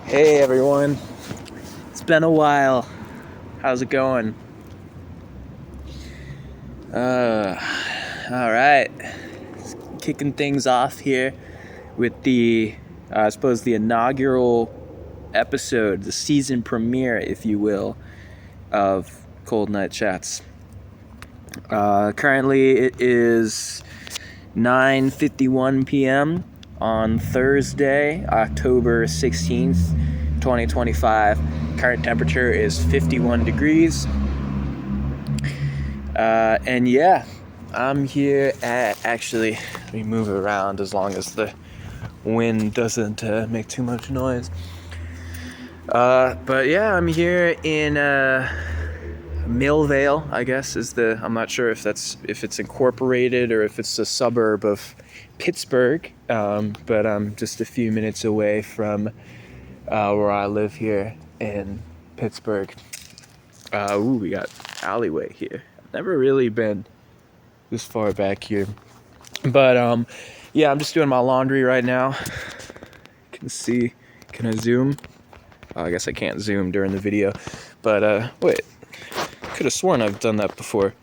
Hey everyone, it's been a while. How's it going? All right, kicking things off here with I suppose the inaugural episode, the season premiere, if you will, of Cold Night Chats. Currently, it is 9:51 p.m. on Thursday, October 16th, 2025. Current temperature is 51 degrees. And yeah, I'm here at, actually, let me move it around as long as the wind doesn't make too much noise. But yeah, I'm here in Millvale, I guess I'm not sure if it's incorporated or if it's a suburb of Pittsburgh, but I'm just a few minutes away from where I live here in Pittsburgh. We got alleyway here. I've never really been this far back here, but yeah, I'm just doing my laundry right now. Can I zoom? Oh, I guess I can't zoom during the video, but wait, could have sworn I've done that before.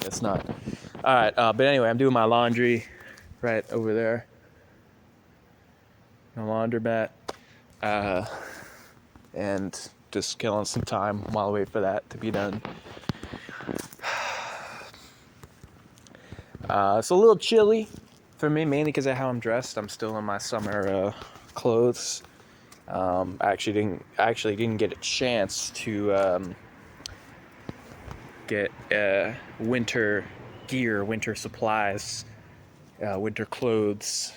It's not. All right, but anyway, I'm doing my laundry right over there. My laundromat, and just killing some time while I wait for that to be done. It's a little chilly for me, mainly because of how I'm dressed. I'm still in my summer clothes. I actually didn't get a chance to get winter gear, winter supplies, winter clothes.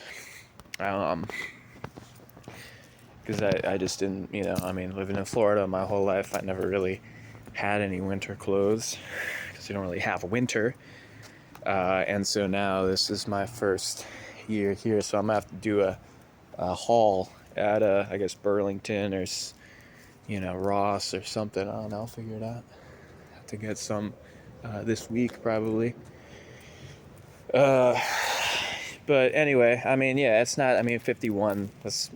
Because I just didn't, living in Florida my whole life, I never really had any winter clothes because you don't really have winter. And so now this is my first year here, so I'm gonna have to do a haul at I guess Burlington or Ross or something. I don't know. I'll figure it out. Have to get some this week probably. But anyway, yeah, it's not. 51. That's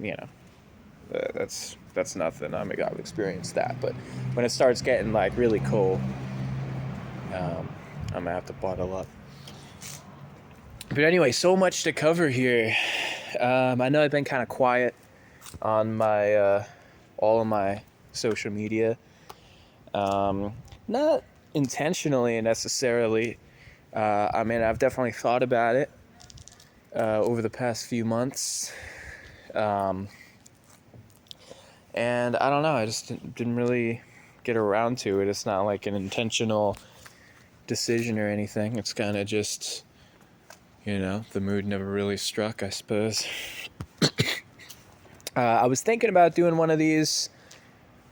nothing. I've experienced that, but when it starts getting like really cold, I'm gonna have to bottle up. But anyway, so much to cover here. I know I've been kind of quiet on my all of my social media. Not intentionally necessarily. I've definitely thought about it over the past few months. And I don't know, I just didn't really get around to it. It's not like an intentional decision or anything. It's kind of just, the mood never really struck, I suppose. I was thinking about doing one of these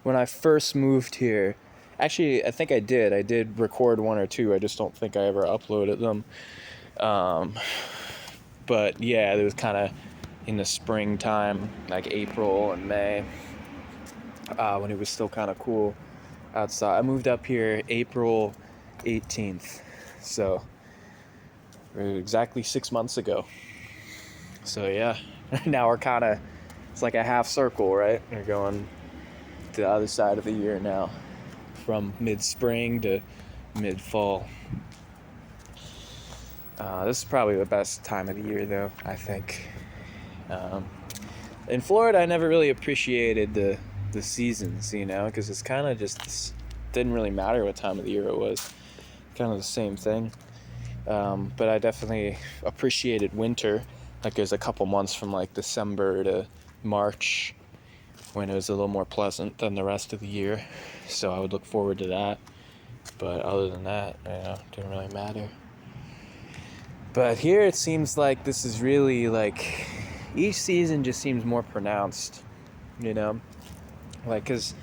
when I first moved here. Actually, I think I did. I did record one or two. I just don't think I ever uploaded them. But yeah, it was kind of in the springtime, like April and May, when it was still kind of cool outside. I moved up here April 18th, so exactly 6 months ago. So yeah, now we're kind of, it's like a half circle, right? We're going to the other side of the year now, from mid-spring to mid-fall. This is probably the best time of the year, though, I think. In Florida, I never really appreciated the seasons, because it's kind of just, didn't really matter what time of the year it was. Kind of the same thing. But I definitely appreciated winter. Like there's a couple months from like December to March when it was a little more pleasant than the rest of the year. So I would look forward to that. But other than that, it didn't really matter. But here it seems like this is really like, each season just seems more pronounced, like, because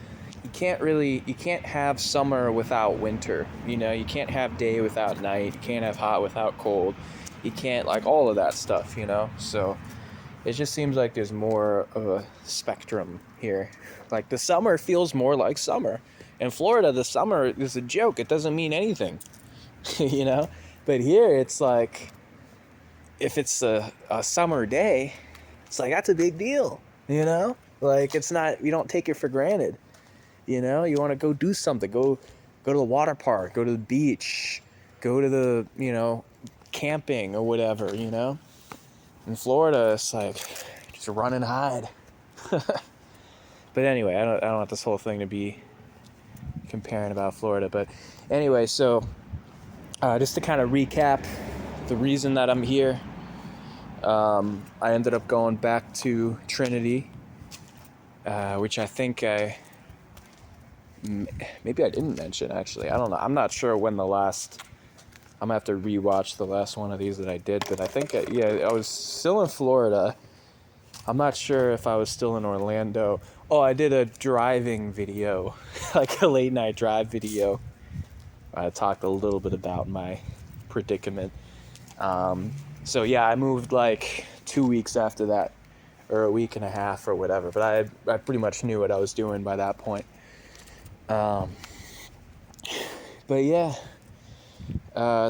you can't have summer without winter, you can't have day without night, you can't have hot without cold, you can't, like, all of that stuff, so it just seems like there's more of a spectrum here. Like, the summer feels more like summer. In Florida, the summer is a joke. It doesn't mean anything, but here it's like, if it's a summer day, it's like, that's a big deal, Like, it's not, you don't take it for granted. You know, you want to go do something. Go to the water park, go to the beach, go to the, camping or whatever, In Florida, it's like just run and hide. But anyway, I don't want this whole thing to be comparing about Florida. But anyway, so just to kind of recap the reason that I'm here, I ended up going back to Trinity, which I think maybe I didn't mention, actually. I don't know. I'm not sure when I'm going to have to rewatch the last one of these that I did, but I think, I was still in Florida. I'm not sure if I was still in Orlando. Oh, I did a driving video, like a late night drive video. I talked a little bit about my predicament. So yeah, I moved like 2 weeks after that, or a week and a half or whatever, but I pretty much knew what I was doing by that point. But yeah,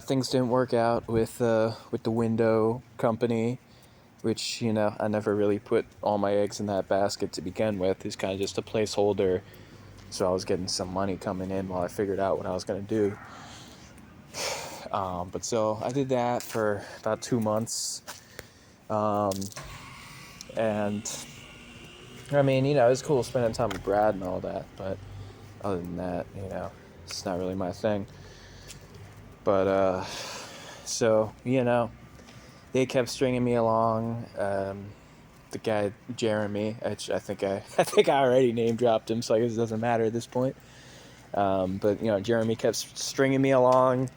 things didn't work out with the window company, which, I never really put all my eggs in that basket to begin with. It's kind of just a placeholder, so I was getting some money coming in while I figured out what I was going to do. But so I did that for about 2 months, and I mean, it was cool spending time with Brad and all that, but other than that, it's not really my thing. But so they kept stringing me along. The guy Jeremy, I think I already name dropped him, so I guess it doesn't matter at this point. But Jeremy kept stringing me along,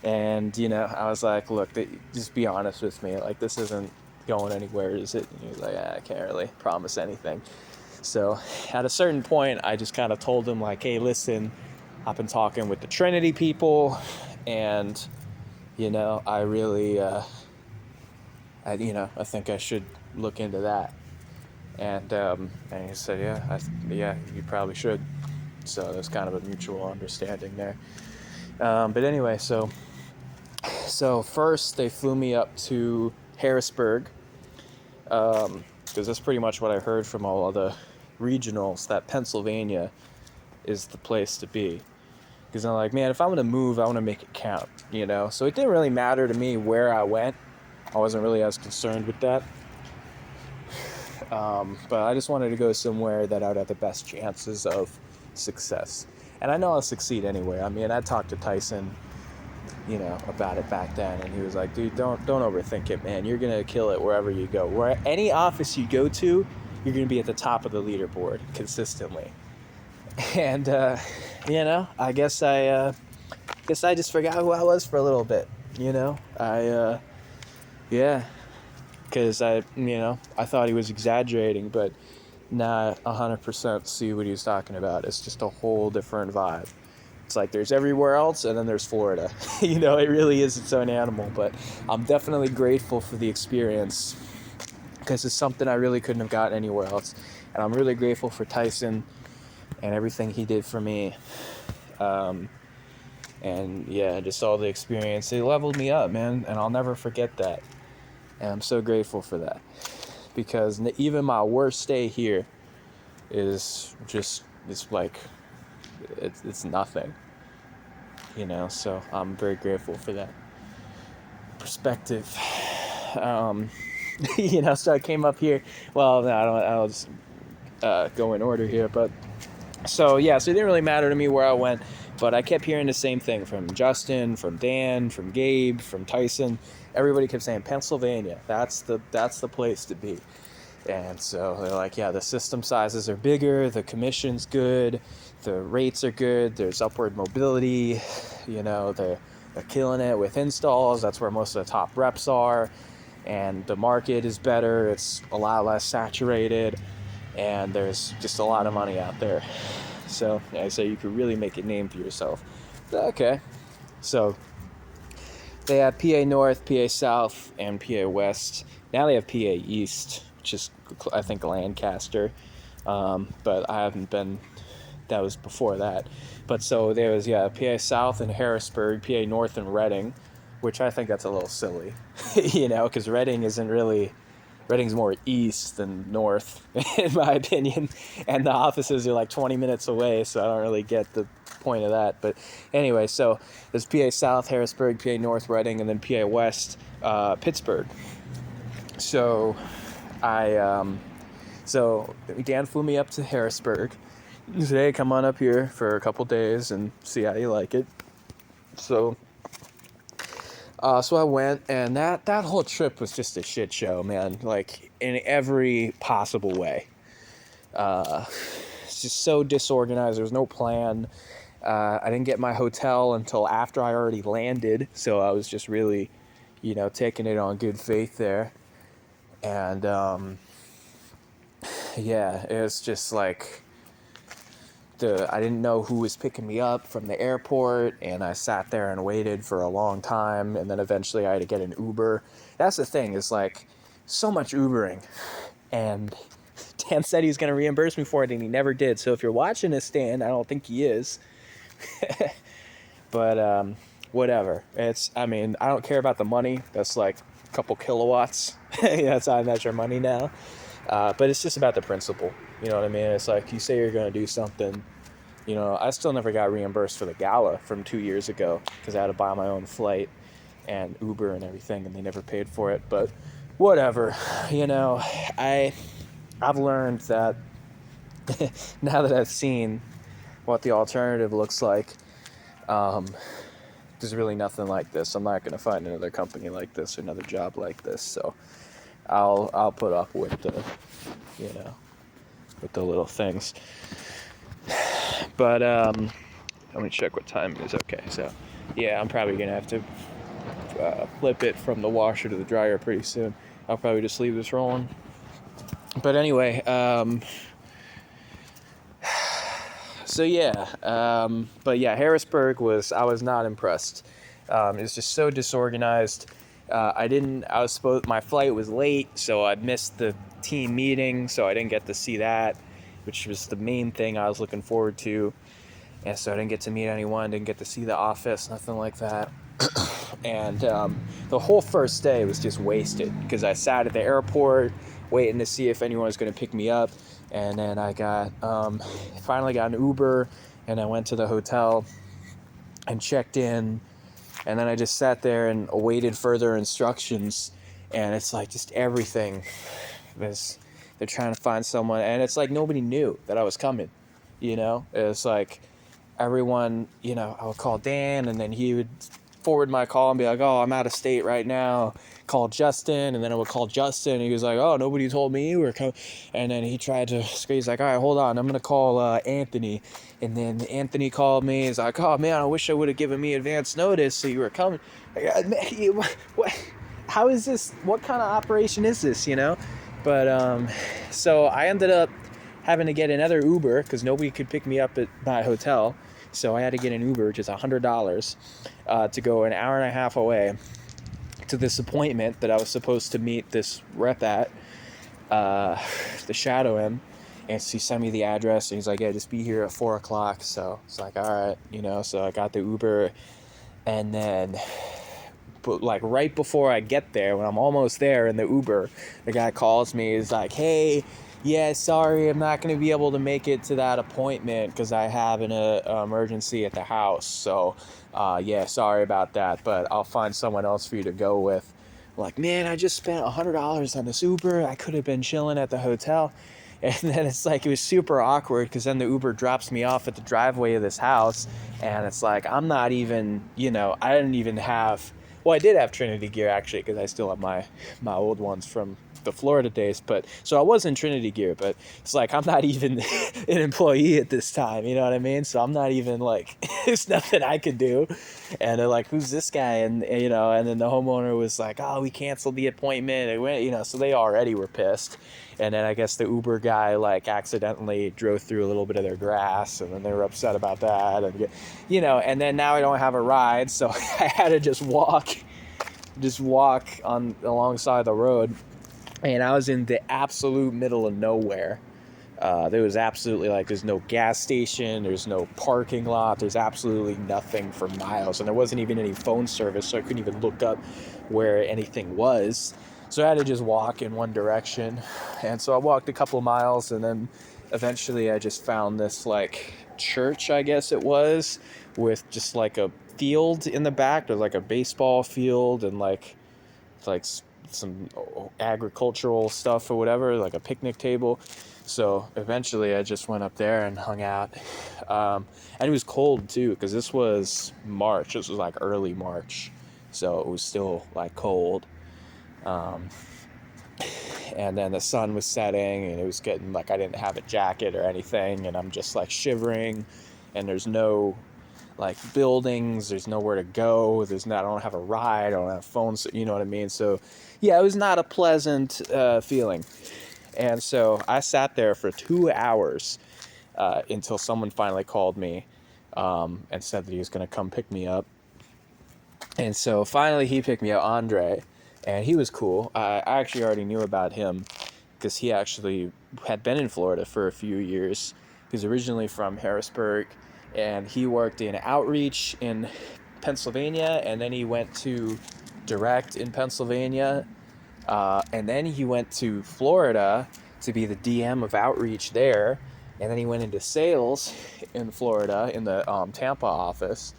and I was like, look, just be honest with me. Like, this isn't going anywhere, is it? And he was like, I can't really promise anything. So at a certain point, I just kind of told him, like, hey, listen, I've been talking with the Trinity people, and I really I think I should look into that. And he said, yeah, you probably should. So there's kind of a mutual understanding there. But anyway, so first they flew me up to Harrisburg, because that's pretty much what I heard from all of the regionals, that Pennsylvania is the place to be. Because I'm like, man, if I'm going to move, I want to make it count, So it didn't really matter to me where I went. I wasn't really as concerned with that. But I just wanted to go somewhere that I would have the best chances of success. And I know I'll succeed anyway. I mean, I talked to Tyson, about it back then, and he was like, dude, don't overthink it, man. You're going to kill it wherever you go. Where any office you go to, you're going to be at the top of the leaderboard consistently. And, I guess I just forgot who I was for a little bit, because I thought he was exaggerating, but not 100% see what he was talking about. It's just a whole different vibe. It's like there's everywhere else, and then there's Florida. It really is its own animal, but I'm definitely grateful for the experience, because it's something I really couldn't have gotten anywhere else. And I'm really grateful for Tyson and everything he did for me. And yeah, just all the experience. It leveled me up, man, and I'll never forget that. And I'm so grateful for that, because even my worst day here is just, it's like, it's nothing, so I'm very grateful for that perspective. So I came up here, well, no, I'll just go in order here, but so it didn't really matter to me where I went, but I kept hearing the same thing from Justin, from Dan, from Gabe, from Tyson. Everybody kept saying Pennsylvania, that's the place to be. And so they're like, yeah, the system sizes are bigger, the commission's good, the rates are good, there's upward mobility, they're killing it with installs. That's where most of the top reps are, and the market is better, it's a lot less saturated, and there's just a lot of money out there. So you could really make a name for yourself. Okay, so they have PA North, PA South, and PA West. Now they have PA East, which is, I think, Lancaster. But I haven't been, that was before that. But so there was, PA South and Harrisburg, PA North and Reading, which I think that's a little silly, because Reading isn't really Reading's more east than north, in my opinion, and the offices are like 20 minutes away, so I don't really get the point of that. But anyway, so there's PA South, Harrisburg, PA North, Reading, and then PA West, Pittsburgh. So so Dan flew me up to Harrisburg. He said, hey, come on up here for a couple days and see how you like it. So I went, and that whole trip was just a shit show, man. Like, in every possible way. It's just so disorganized. There was no plan. I didn't get my hotel until after I already landed, so I was just really, taking it on good faith there. And, yeah, it was just like... I didn't know who was picking me up from the airport, and I sat there and waited for a long time, and then eventually I had to get an Uber. That's the thing, is like, so much Ubering, and Dan said he was going to reimburse me for it, and he never did. So if you're watching this, Dan, I don't think he is, but whatever. I don't care about the money. That's like a couple kilowatts. That's how I measure money now. But it's just about the principle. You know what I mean? It's like, you say you're going to do something. I still never got reimbursed for the gala from 2 years ago because I had to buy my own flight and Uber and everything, and they never paid for it. But whatever. I've learned that now that I've seen what the alternative looks like, there's really nothing like this. I'm not going to find another company like this or another job like this. So I'll put up with with the little things. But let me check what time it is. Okay, so yeah, I'm probably gonna have to flip it from the washer to the dryer pretty soon. I'll probably just leave this rolling. But anyway, so yeah, but yeah, Harrisburg I was not impressed. It was just so disorganized. My flight was late, so I missed the team meeting, so I didn't get to see that, which was the main thing I was looking forward to. And so I didn't get to meet anyone, didn't get to see the office, nothing like that. And the whole first day was just wasted because I sat at the airport waiting to see if anyone was going to pick me up. And then I finally got an Uber, and I went to the hotel and checked in. And then I just sat there and awaited further instructions. And it's like just everything they're trying to find someone. And it's like nobody knew that I was coming, It's like everyone, I would call Dan, and then he would forward my call and be like, oh, I'm out of state right now. Call Justin, and then I would call Justin, and he was like, oh, nobody told me you were coming. And then he tried to, he's like, all right, hold on, I'm going to call Anthony. And then Anthony called me. He's like, oh, man, I wish I would have given me advance notice so you were coming. What? How is this? What kind of operation is this, But, so I ended up having to get another Uber because nobody could pick me up at my hotel. So I had to get an Uber, just $100, to go an hour and a half away to this appointment that I was supposed to meet this rep at, to shadow him. And so he sent me the address, and he's like, yeah, just be here at 4 o'clock. So it's like, all right, so I got the Uber. And then, but like right before I get there, when I'm almost there in the Uber, the guy calls me. He's like, hey, yeah, sorry, I'm not going to be able to make it to that appointment because I have an emergency at the house. So, yeah, sorry about that, but I'll find someone else for you to go with. I'm like, man, I just spent $100 on this Uber. I could have been chilling at the hotel. And then it's like, it was super awkward because then the Uber drops me off at the driveway of this house. And it's like, I'm not even, I didn't even have, well, I did have Trinity gear actually because I still have my old ones from the Florida days, but so I was in Trinity gear, but it's like I'm not even an employee at this time, you know what I mean? So I'm not even like, there's nothing I could do. And they're like, who's this guy? And and then the homeowner was like, oh, we canceled the appointment. It went, so they already were pissed. And then I guess the Uber guy like accidentally drove through a little bit of their grass, and then they were upset about that, and and then now I don't have a ride, so I had to just walk on alongside the road. And I was in the absolute middle of nowhere. There was absolutely there's no gas station, there's no parking lot, there's absolutely nothing for miles. And there wasn't even any phone service, so I couldn't even look up where anything was. So I had to just walk in one direction. And so I walked a couple of miles, and then eventually I just found this like church, I guess it was, with just like a field in the back. There's like a baseball field and like some agricultural stuff or whatever, like a picnic table. So eventually I just went up there and hung out. And it was cold too, because this was March. This was like early March. So it was still like cold. And then the sun was setting, and it was getting like I didn't have a jacket or anything, and I'm just like shivering, and there's no like buildings, there's nowhere to go, I don't have a ride, I don't have phones, you know what I mean? So yeah, it was not a pleasant feeling. And so I sat there for 2 hours until someone finally called me and said that he was going to come pick me up. And so finally he picked me up, Andre, and he was cool. I actually already knew about him because he actually had been in Florida for a few years. He's originally from Harrisburg, and he worked in outreach in Pennsylvania, and then he went to direct in Pennsylvania, and then he went to Florida to be the DM of outreach there, and then he went into sales in Florida in the Tampa office,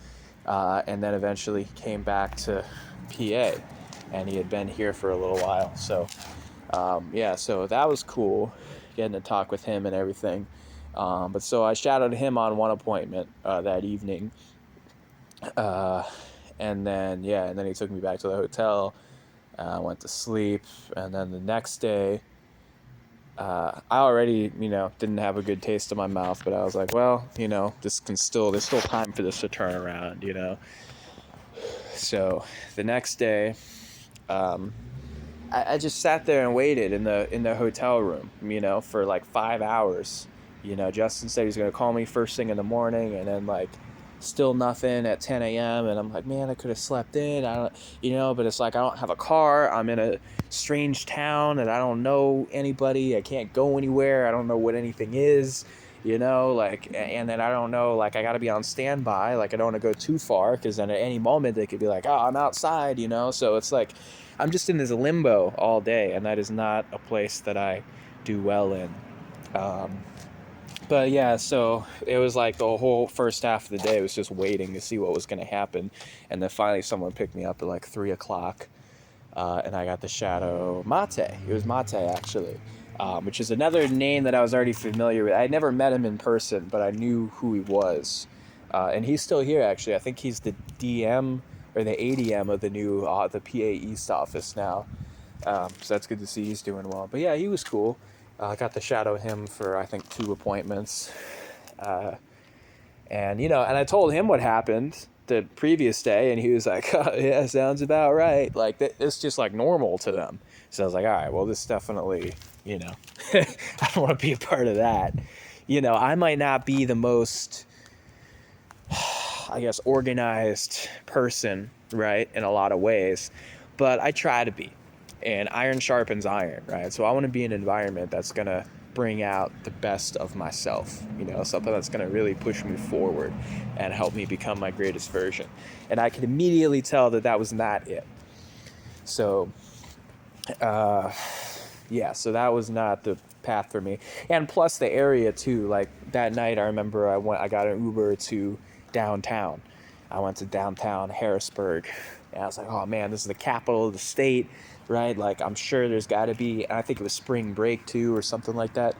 and then eventually he came back to PA, and he had been here for a little while. So yeah, so that was cool, getting to talk with him and everything. But so I shadowed him on one appointment that evening, and then he took me back to the hotel. Went to sleep, and then the next day, I already, didn't have a good taste in my mouth, but I was like, well, there's still time for this to turn around, So the next day, I just sat there and waited in the hotel room, for like 5 hours. Justin said he was going to call me first thing in the morning, and then like still nothing at 10 a.m. And I'm like, man, I could have slept in. I don't, but it's like I don't have a car. I'm in a strange town, and I don't know anybody. I can't go anywhere. I don't know what anything is, and then I don't know, like I got to be on standby. Like I don't want to go too far, because then at any moment they could be like, oh, I'm outside, So it's like I'm just in this limbo all day, and that is not a place that I do well in. But yeah, so it was like the whole first half of the day was just waiting to see what was going to happen. And then finally someone picked me up at like 3 o'clock, and I got to shadow Mate. It was Mate, actually, which is another name that I was already familiar with. I had never met him in person, but I knew who he was. And he's still here, actually. I think he's the DM or the ADM of the new the PA East office now. So that's good to see he's doing well. But yeah, he was cool. I got to shadow him for, I think, 2 appointments. And I told him what happened the previous day, and he was like, oh, yeah, sounds about right. Like, it's just, like, normal to them. So I was like, all right, well, this definitely, I don't want to be a part of that. I might not be the most, I guess, organized person, right, in a lot of ways, but I try to be. And iron sharpens iron, right? So I want to be in an environment that's going to bring out the best of myself, something that's going to really push me forward and help me become my greatest version. And I could immediately tell that was not it. So, so that was not the path for me. And plus the area too, like that night I remember I got an Uber to downtown. I went to downtown Harrisburg, and I was like, oh man, this is the capital of the state, right? Like, I'm sure there's got to be, I think it was spring break too or something like that.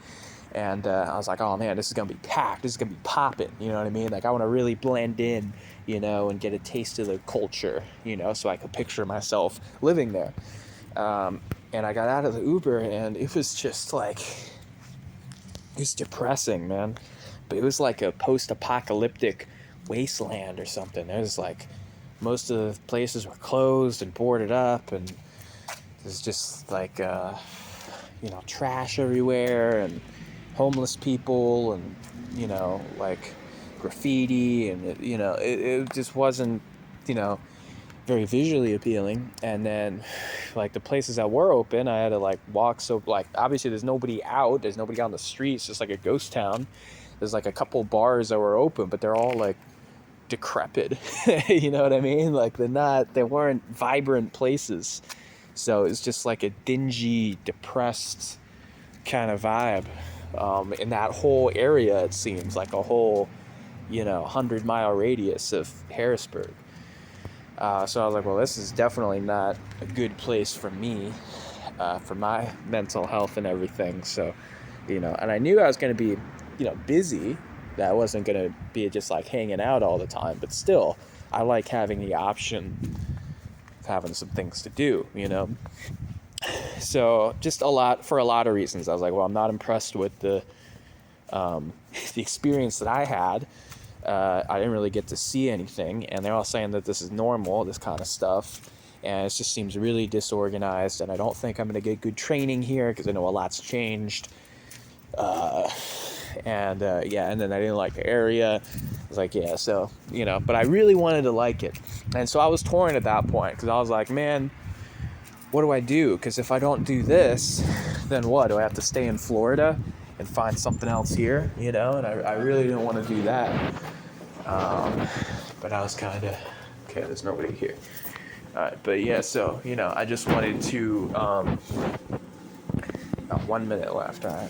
And I was like, oh man, this is going to be packed. This is going to be popping. You know what I mean? Like, I want to really blend in, and get a taste of the culture, so I could picture myself living there. And I got out of the Uber, and it was just like, it was depressing, man. But it was like a post-apocalyptic wasteland or something. It was like most of the places were closed and boarded up, and there's just like trash everywhere, and homeless people, and like graffiti, and it just wasn't very visually appealing. And then like the places that were open, I had to like walk, so like obviously there's nobody out, there's nobody on the streets, just like a ghost town. There's like a couple bars that were open, but they're all like decrepit. You know what I mean? Like they weren't vibrant places. So it's just like a dingy, depressed kind of vibe in that whole area. It seems like a whole 100-mile radius of Harrisburg. So I was like, well, this is definitely not a good place for me, for my mental health and everything. So, and I knew I was going to be, busy. That I wasn't going to be just like hanging out all the time. But still, I like having the option of having some things to do, So just for a lot of reasons. I was like, well, I'm not impressed with the experience that I had. I didn't really get to see anything, and they're all saying that this is normal, this kind of stuff, and it just seems really disorganized, and I don't think I'm going to get good training here because I know a lot's changed. And then I didn't like the area. I was like, yeah, so, but I really wanted to like it. And so I was torn at that point because I was like, man, what do I do? Because if I don't do this, then what? Do I have to stay in Florida and find something else here? And I really didn't want to do that. But I was kind of, okay, there's nobody here. But yeah, so, I just wanted to, 1 minute left, all right.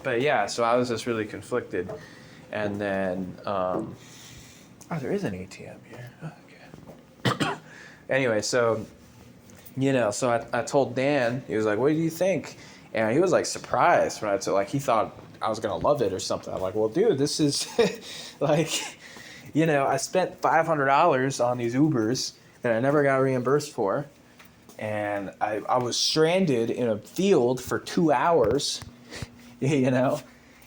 But yeah, so I was just really conflicted. And then, there is an ATM here. Okay. Anyway, so, so I told Dan, he was like, what do you think? And he was like surprised when I told, like, he thought I was going to love it or something. I'm like, well, dude, this is like, I spent $500 on these Ubers that I never got reimbursed for. And I was stranded in a field for 2 hours,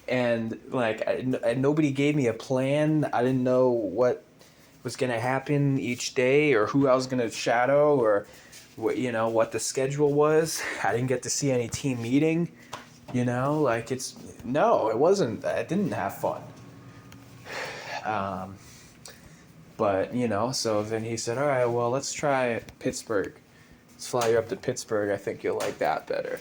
and like nobody gave me a plan. I didn't know what was going to happen each day or who I was going to shadow or what the schedule was. I didn't get to see any team meeting, it wasn't, I didn't have fun. But, so then he said, all right, well, let's try Pittsburgh. Let's fly you up to Pittsburgh. I think you'll like that better.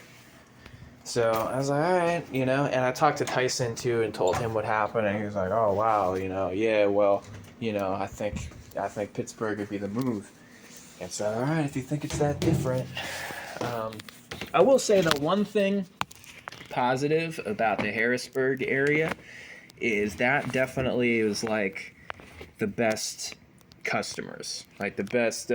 So I was like, all right, and I talked to Tyson too and told him what happened. And he was like, oh, wow, yeah, well, I think Pittsburgh would be the move. And so, all right, if you think it's that different. I will say the one thing positive about the Harrisburg area is that definitely was like the best customers, like the best,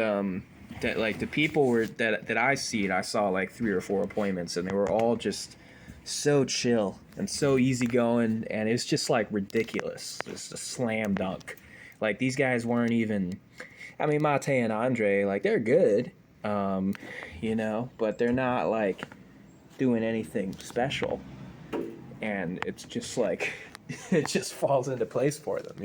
that like the people were that I saw like 3 or 4 appointments, and they were all just so chill and so easygoing, and it's just like ridiculous, just a slam dunk. Like these guys weren't even, I mean, Mate and Andre, like they're good, but they're not like doing anything special, and it's just like it just falls into place for them,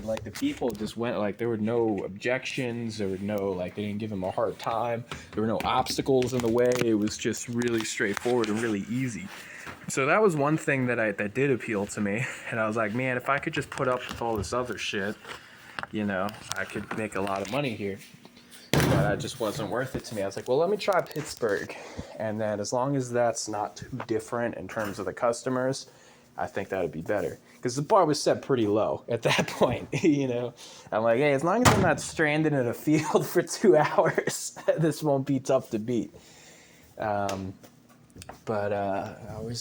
Like the people just went, like there were no objections, there were no, like they didn't give them a hard time, there were no obstacles in the way. It was just really straightforward and really easy. So that was one thing that did appeal to me, and I was like, man, if I could just put up with all this other shit, I could make a lot of money here. But it just wasn't worth it to me. I was like, well, let me try Pittsburgh, and then as long as that's not too different in terms of the customers, I think that would be better. Because the bar was set pretty low at that point, I'm like, hey, as long as I'm not stranded in a field for 2 hours, this won't be tough to beat. Where's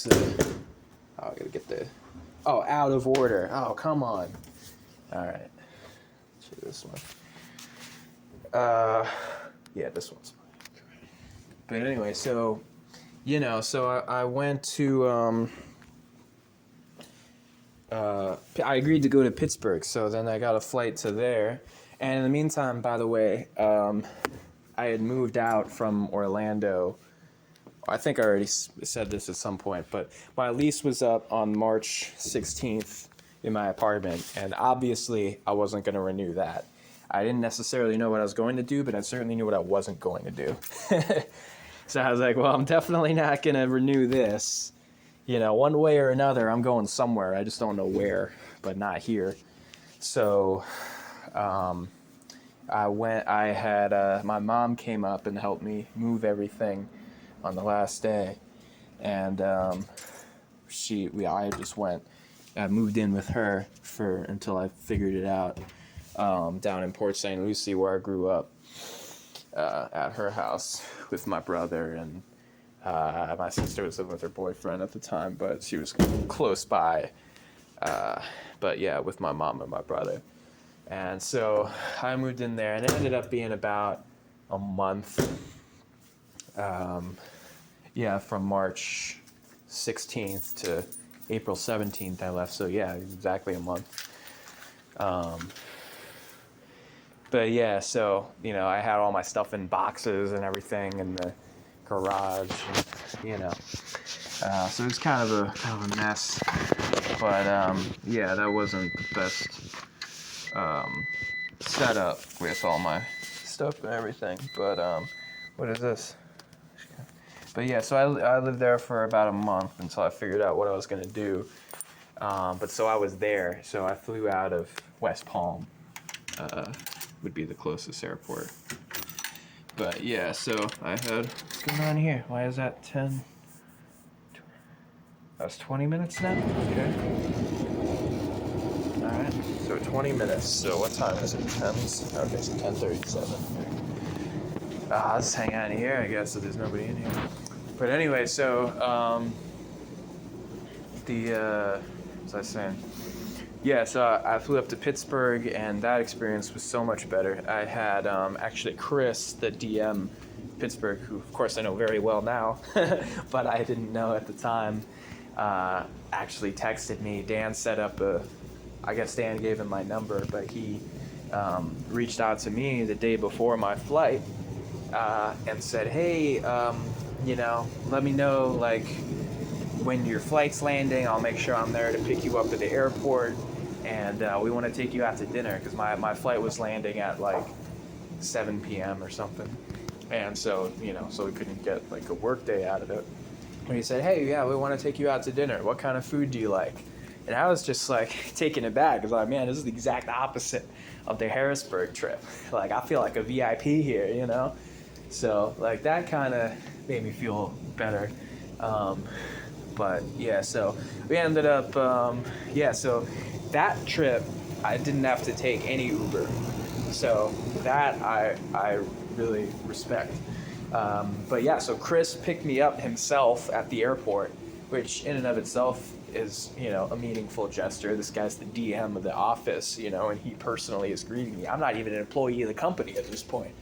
the... Oh, I gotta get the... Oh, out of order. Oh, come on. All right. Let's do this one. Yeah, this one's fine. But anyway, so, I went to... I agreed to go to Pittsburgh, so then I got a flight to there. And in the meantime, by the way, I had moved out from Orlando. I think I already said this at some point, but my lease was up on March 16th in my apartment, and obviously I wasn't going to renew that. I didn't necessarily know what I was going to do, but I certainly knew what I wasn't going to do. So I was like, well, I'm definitely not going to renew this. One way or another, I'm going somewhere. I just don't know where, but not here. So my mom came up and helped me move everything on the last day. And I moved in with her until I figured it out, down in Port St. Lucie where I grew up. at her house with my brother, and my sister was living with her boyfriend at the time, but she was close by. But yeah, with my mom and my brother. And so I moved in there, and it ended up being about a month. Yeah, from March 16th to April 17th I left. So yeah, exactly a month. But yeah, so, I had all my stuff in boxes and everything in the garage, and, so it was kind of a mess. But yeah, that wasn't the best setup with all my stuff and everything. But what is this? But yeah, so I lived there for about a month until I figured out what I was gonna do. But so I was there. So I flew out of West Palm, would be the closest airport. But yeah, so I had, what's going on here? Why is that 10? That's 20 minutes now? Okay. Alright, so 20 minutes. So what time is it? 10? Okay, so 10:37. I'll just hang out in here, I guess, so there's nobody in here. But anyway, so, what was I saying? Yeah, so I flew up to Pittsburgh, and that experience was so much better. I had actually Chris, the DM Pittsburgh, who of course I know very well now, but I didn't know at the time, actually texted me. Dan set up I guess Dan gave him my number, but he reached out to me the day before my flight and said, hey, let me know, like, when your flight's landing. I'll make sure I'm there to pick you up at the airport, and we want to take you out to dinner, because my flight was landing at like 7 p.m. or something, and so so we couldn't get like a work day out of it. And he said, hey, yeah, we want to take you out to dinner. What kind of food do you like? And I was just like taken aback, because like, man, this is the exact opposite of the Harrisburg trip. Like, I feel like a VIP here, So like that kind of made me feel better. But yeah, so we ended up, so that trip, I didn't have to take any Uber. So that I really respect. But yeah, so Chris picked me up himself at the airport, which in and of itself is, a meaningful gesture. This guy's the DM of the office, and he personally is greeting me. I'm not even an employee of the company at this point,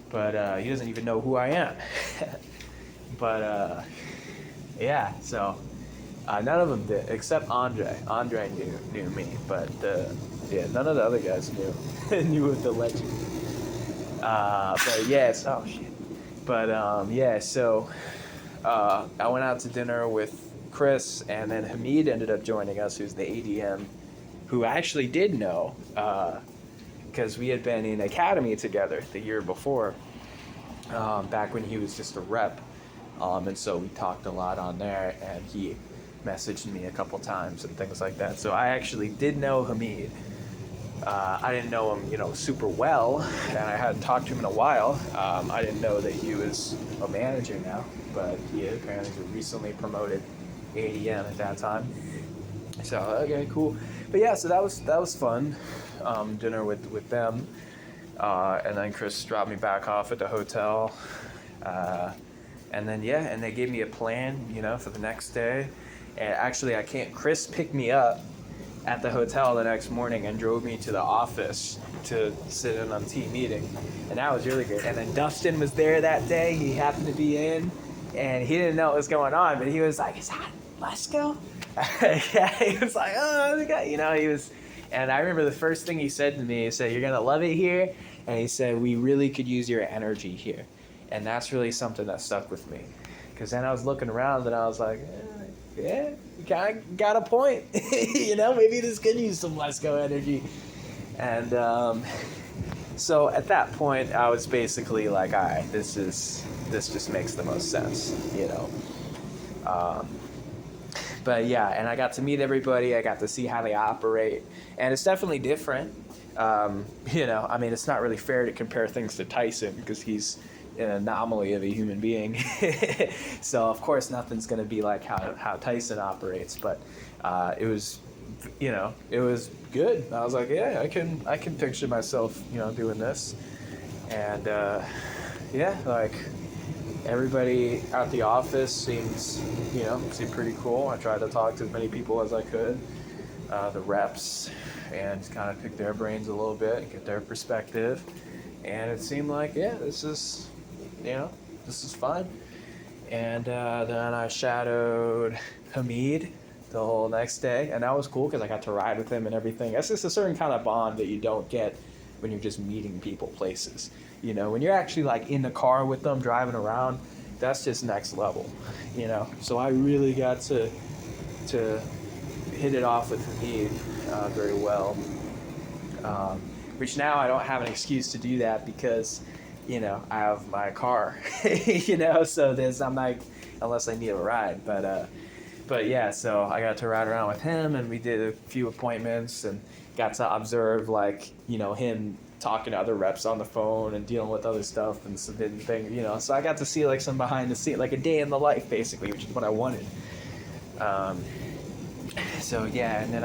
but he doesn't even know who I am. But yeah, so none of them did, except Andre. Andre knew me, but none of the other guys knew of the legend. But yes, oh shit. But yeah, so I went out to dinner with Chris, and then Hamid ended up joining us, who's the ADM, who I actually did know, because we had been in academy together the year before, back when he was just a rep. And so we talked a lot on there, and he messaged me a couple times and things like that. So I actually did know Hamid. I didn't know him, super well, and I hadn't talked to him in a while. I didn't know that he was a manager now, but he apparently was recently promoted ADM at that time. So okay, cool. But yeah, so that was fun. Dinner with them, and then Chris dropped me back off at the hotel. And then, and they gave me a plan, for the next day. And actually, Chris picked me up at the hotel the next morning and drove me to the office to sit in on team meeting. And that was really good. And then Dustin was there that day. He happened to be in, and he didn't know what was going on, but he was like, is that Lesko? Yeah, he was like, oh, the guy, he was. And I remember the first thing he said to me, he said, you're going to love it here. And he said, we really could use your energy here. And that's really something that stuck with me. Because then I was looking around and I was like, yeah, you kind of got a point. Maybe this could use some Lesko energy. And so at that point, I was basically like, all right, this just makes the most sense, But yeah, and I got to meet everybody. I got to see how they operate. And it's definitely different. It's not really fair to compare things to Tyson, because he's an anomaly of a human being. So of course nothing's going to be like how Tyson operates, but it was it was good. I was like, yeah, I can picture myself doing this. And yeah, like everybody at the office seemed pretty cool. I tried to talk to as many people as I could, the reps, and just kind of pick their brains a little bit and get their perspective. And it seemed like, yeah, this is fun. And then I shadowed Hamid the whole next day, and that was cool because I got to ride with him and everything. That's just a certain kind of bond that you don't get when you're just meeting people places. When you're actually like in the car with them driving around, that's just next level. So I really got to hit it off with Hamid very well. Which now I don't have an excuse to do that because I have my car. So I'm like, unless I need a ride, but yeah, so I got to ride around with him, and we did a few appointments and got to observe him talking to other reps on the phone and dealing with other stuff and submitting things. So I got to see like some behind the scenes, like a day in the life basically, which is what I wanted. So yeah, and then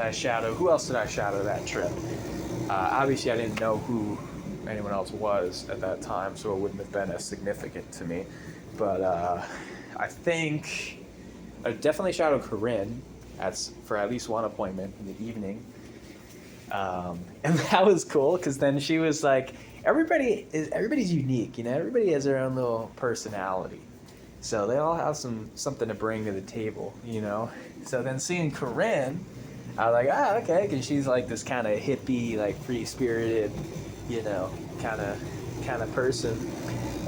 who else did I shadow that trip? Obviously I didn't know who anyone else was at that time, so it wouldn't have been as significant to me. But I think I definitely shadowed Corinne for at least one appointment in the evening. And that was cool because then she was like, everybody's unique, everybody has their own little personality. So they all have something to bring to the table, So then seeing Corinne, I was like, okay, because she's like this kind of hippie, like free-spirited, kind of person.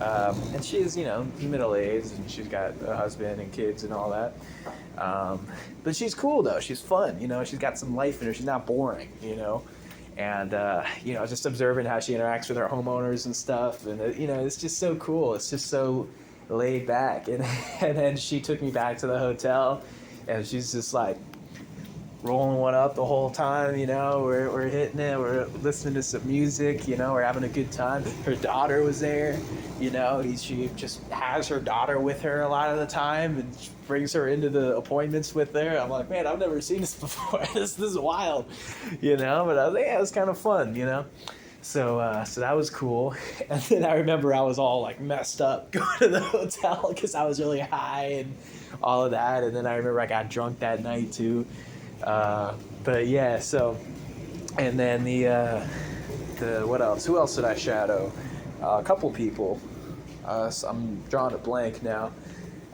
And she's, middle-aged, and she's got a husband and kids and all that. But she's cool, though. She's fun, She's got some life in her. She's not boring, And, just observing how she interacts with her homeowners and stuff. And, it's just so cool. It's just so laid back. And then she took me back to the hotel, and she's just like rolling one up the whole time, we're hitting it, we're listening to some music, we're having a good time. Her daughter was there, she just has her daughter with her a lot of the time and brings her into the appointments with her. I'm like, man, I've never seen this before. this is wild, but I was like, yeah, it was kind of fun, So that was cool. And then I remember I was all like messed up going to the hotel because I was really high and all of that. And then I remember I got drunk that night too. But yeah, so, and then the what else? Who else did I shadow? A couple people. So I'm drawing a blank now.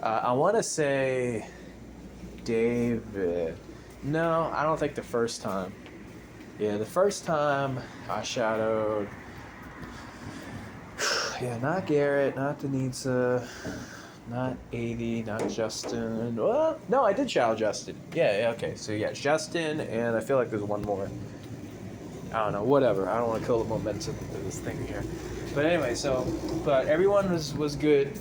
I want to say David. No, I don't think the first time. Yeah, the first time I shadowed. Yeah, not Garrett, not Denitza, not Avi, not Justin. Well, no, I did shadow Justin. Yeah, okay. So yeah, Justin, and I feel like there's one more. I don't know, whatever. I don't want to kill the momentum of this thing here. But anyway, but everyone was good.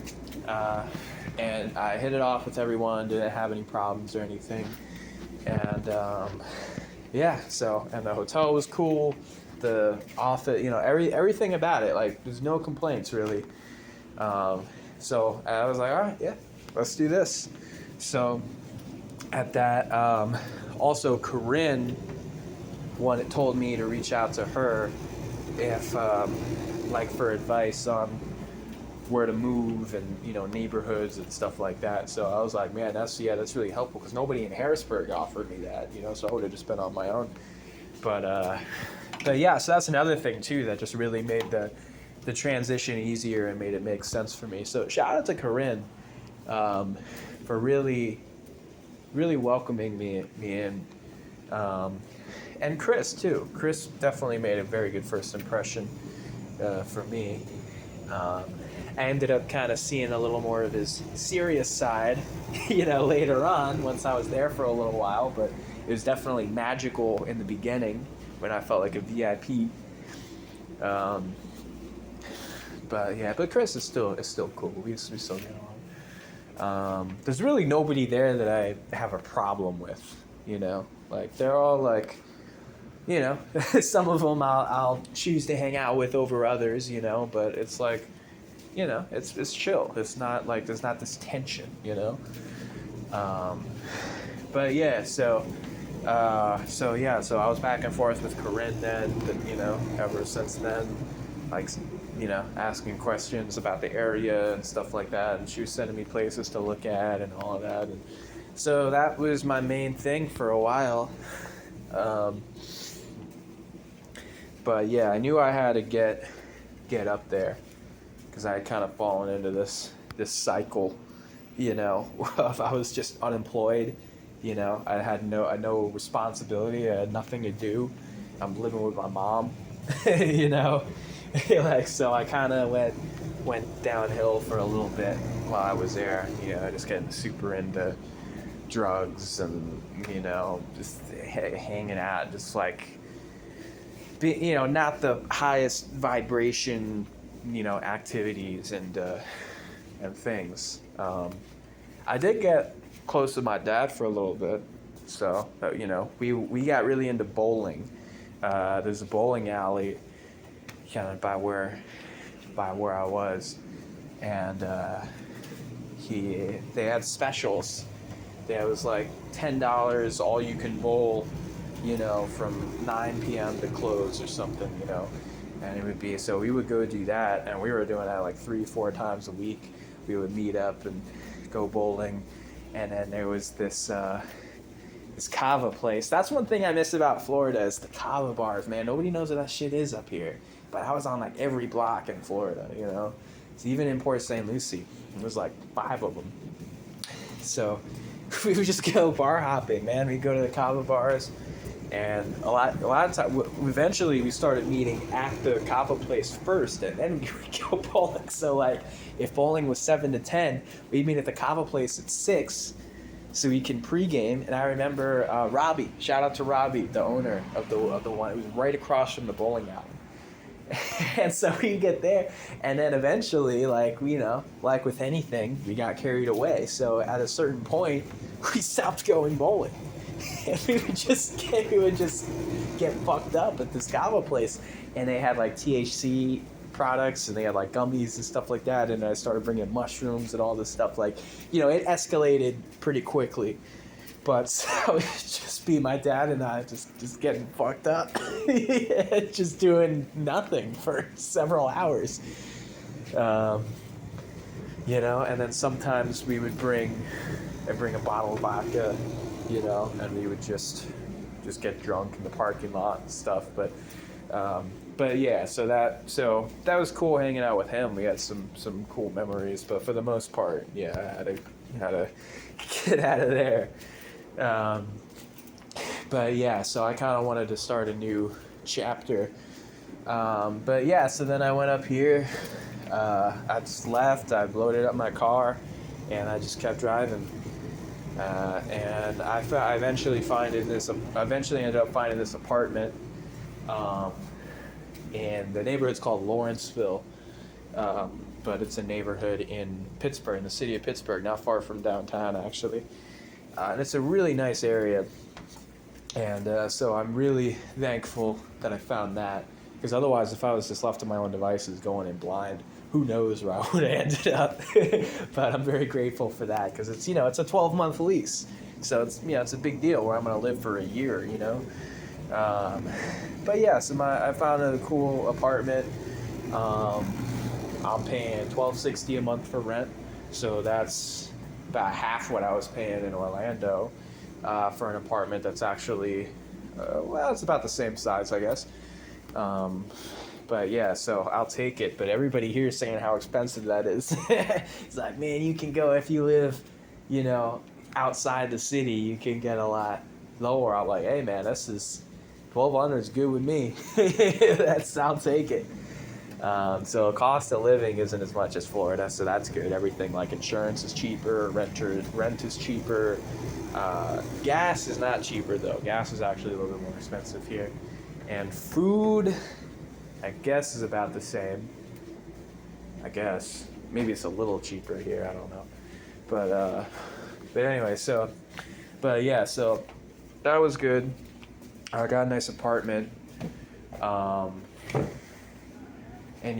And I hit it off with everyone, didn't have any problems or anything. And yeah, and the hotel was cool. The office, everything about it, like there's no complaints really. So I was like, all right, yeah, let's do this. So at that, also Corinne told me to reach out to her if, for advice on where to move and, neighborhoods and stuff like that. So I was like, man, that's really helpful because nobody in Harrisburg offered me that, so I would have just been on my own. But yeah, so that's another thing too that just really made the transition easier and made it make sense for me. So shout out to Corinne for really, really welcoming me in. And Chris too. Chris definitely made a very good first impression for me. I ended up kind of seeing a little more of his serious side, later on once I was there for a little while, but it was definitely magical in the beginning when I felt like a VIP. But Chris is still cool. We still get on. There's really nobody there that I have a problem with, like they're all like, some of them I'll choose to hang out with over others, but it's like, it's chill. It's not like there's not this tension, But yeah, so I was back and forth with Corinne then, but ever since then, like asking questions about the area and stuff like that. And she was sending me places to look at and all of that. And so that was my main thing for a while. But yeah, I knew I had to get up there because I had kind of fallen into this cycle, of I was just unemployed. I had no responsibility. I had nothing to do. I'm living with my mom, so I kind of went downhill for a little bit while I was there. Just getting super into drugs and just hanging out, just like not the highest vibration activities and things. I did get close to my dad for a little bit, so we got really into bowling. There's a bowling alley kind of by where I was, and they had specials. There was like $10 all you can bowl, from 9 p.m. to close or something, and it would be, so we would go do that, and we were doing that like 3-4 times a week. We would meet up and go bowling. And then there was this kava place. That's one thing I miss about Florida is the kava bars, man. Nobody knows what that shit is up here. But I was on like every block in Florida, It's even in Port St. Lucie. There was like 5 of them. So we would just go bar hopping, man. We'd go to the kava bars. And a lot of time, eventually we started meeting at the kava place first, and then we would go bowling. So like, if bowling was 7 to 10, we'd meet at the kava place at 6, so we can pregame. And I remember Robbie, shout out to Robbie, the owner of the one. It was right across from the bowling alley. And so we get there, and then eventually, like with anything, we got carried away. So at a certain point, we stopped going bowling. And we would just get fucked up at this kava place, and they had like THC products, and they had like gummies and stuff like that. And I started bringing mushrooms and all this stuff. Like, it escalated pretty quickly. But so it would just be my dad and I just getting fucked up, just doing nothing for several hours. And then sometimes we would bring a bottle of vodka. And we would just get drunk in the parking lot and stuff. But yeah, so that was cool hanging out with him. We had some cool memories. But for the most part, yeah, I had to get out of there. But yeah, so I kind of wanted to start a new chapter. But yeah, so then I went up here. I just left. I loaded up my car, and I just kept driving. And I eventually ended up finding this apartment, and the neighborhood's called Lawrenceville, but it's a neighborhood in Pittsburgh, in the city of Pittsburgh, not far from downtown actually, and it's a really nice area, and so I'm really thankful that I found that, because otherwise, if I was just left to my own devices going in blind, who knows where I would have ended up. But I'm very grateful for that, because it's it's a 12-month lease, so it's a big deal where I'm going to live for a year. But yeah, so I found a cool apartment. I'm paying $12.60 a month for rent, so that's about half what I was paying in Orlando for an apartment that's actually it's about the same size, I guess. But yeah, so I'll take it. But everybody here is saying how expensive that is. It's like, man, you can go, if you live, outside the city, you can get a lot lower. I'm like, hey man, this is $1,200 is good with me. I'll take it. So cost of living isn't as much as Florida, so that's good. Everything like insurance is cheaper, rent is cheaper. Gas is not cheaper though. Gas is actually a little bit more expensive here. And food, I guess, is about the same. I guess. Maybe it's a little cheaper here, I don't know. But anyway, so that was good. I got a nice apartment. And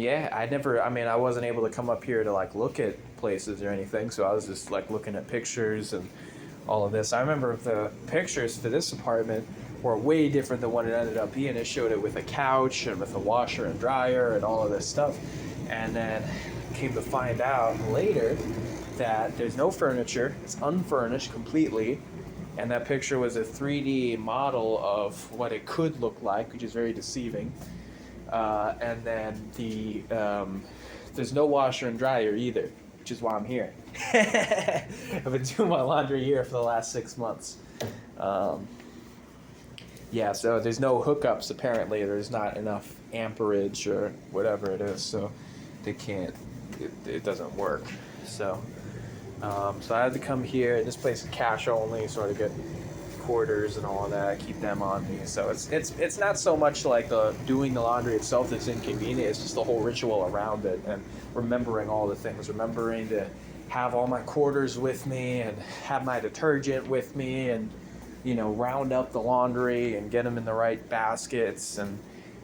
yeah, I wasn't able to come up here to like look at places or anything, so I was just like looking at pictures and all of this. I remember the pictures for this apartment were way different than what it ended up being. It showed it with a couch and with a washer and dryer and all of this stuff. And then came to find out later that there's no furniture. It's unfurnished completely. And that picture was a 3D model of what it could look like, which is very deceiving. And then there's no washer and dryer either, which is why I'm here. I've been doing my laundry here for the last 6 months. Yeah, so there's no hookups apparently. There's not enough amperage or whatever it is, so they can't. It doesn't work. So I had to come here. This place is cash only, so I get quarters and all of that. I keep them on me. So it's not so much like the doing the laundry itself that's inconvenient. It's just the whole ritual around it and remembering all the things. Remembering to have all my quarters with me and have my detergent with me and round up the laundry and get them in the right baskets and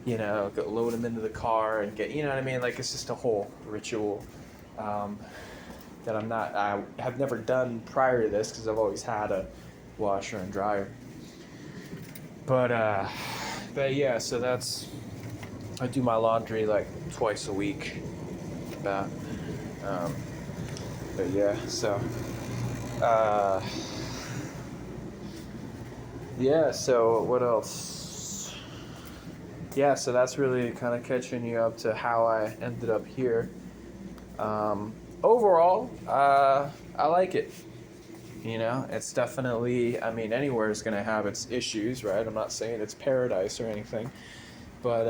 load them into the car and get what I mean. Like it's just a whole ritual. That I have never done prior to this because I've always had a washer and dryer. But yeah, so I do my laundry like twice a week. But yeah, so yeah, so what else? Yeah, so that's really kind of catching you up to how I ended up here. Overall, I like it. It's definitely, I mean, anywhere is going to have its issues, right? I'm not saying it's paradise or anything, but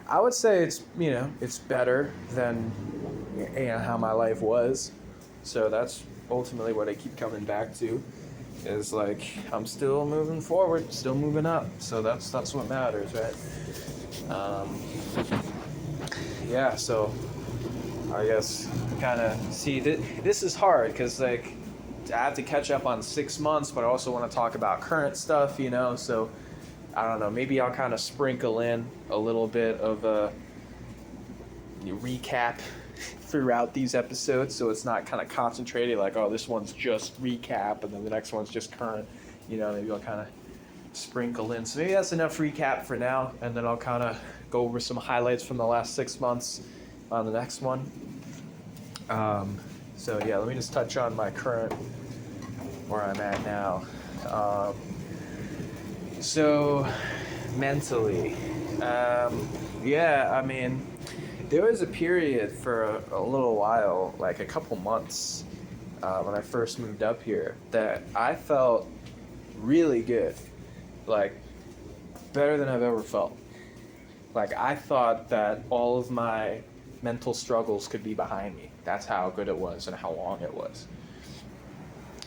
I would say it's better than how my life was. So that's ultimately what I keep coming back to, is like I'm still moving forward, still moving up. So that's what matters, right? Yeah, so I guess kind of see this is hard because like I have to catch up on 6 months, but I also want to talk about current stuff, so I don't know, maybe I'll kind of sprinkle in a little bit of a recap throughout these episodes, so it's not kind of concentrated like, oh, this one's just recap and then the next one's just current. Maybe I'll kind of sprinkle in, so maybe that's enough recap for now, and then I'll kind of go over some highlights from the last 6 months on the next one. So yeah, let me just touch on my current, where I'm at now. So mentally, yeah, I mean, there was a period for a little while, like a couple months, when I first moved up here, that I felt really good, like better than I've ever felt. Like I thought that all of my mental struggles could be behind me. That's how good it was and how long it was.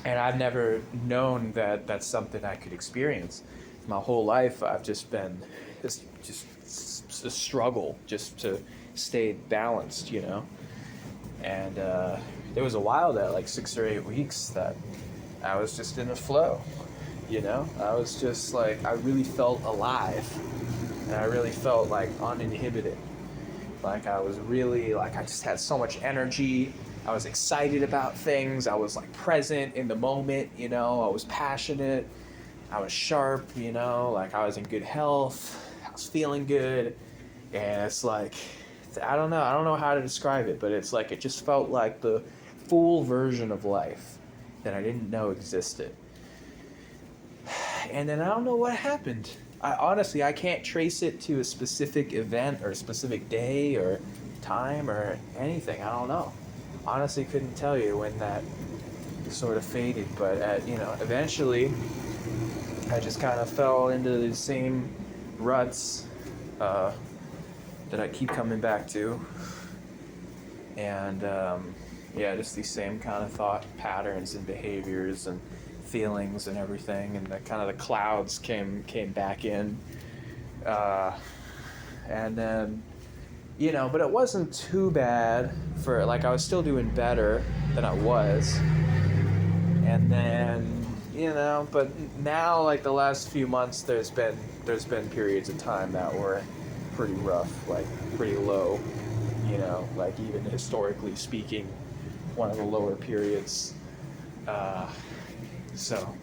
And I've never known that that's something I could experience. My whole life I've just been just a struggle just to stay balanced, And there was a while there, like 6 or 8 weeks, that I was just in a flow, I was just like, I really felt alive. And I really felt like uninhibited. Like I was really, like I just had so much energy. I was excited about things. I was like present in the moment, I was passionate. I was sharp, like I was in good health. I was feeling good. And it's like, I don't know how to describe it, but it's like, it just felt like the full version of life that I didn't know existed. And then I don't know what happened. I can't trace it to a specific event or a specific day or time or anything. I don't know. Honestly, couldn't tell you when that sort of faded, but eventually I just kind of fell into the same ruts that I keep coming back to. And just these same kind of thought patterns and behaviors and feelings and everything, and the kind of the clouds came back in, and then but it wasn't too bad for, like, I was still doing better than I was, and then but now, like the last few months, there's been periods of time that were pretty rough, like pretty low, like even historically speaking, one of the lower periods. So,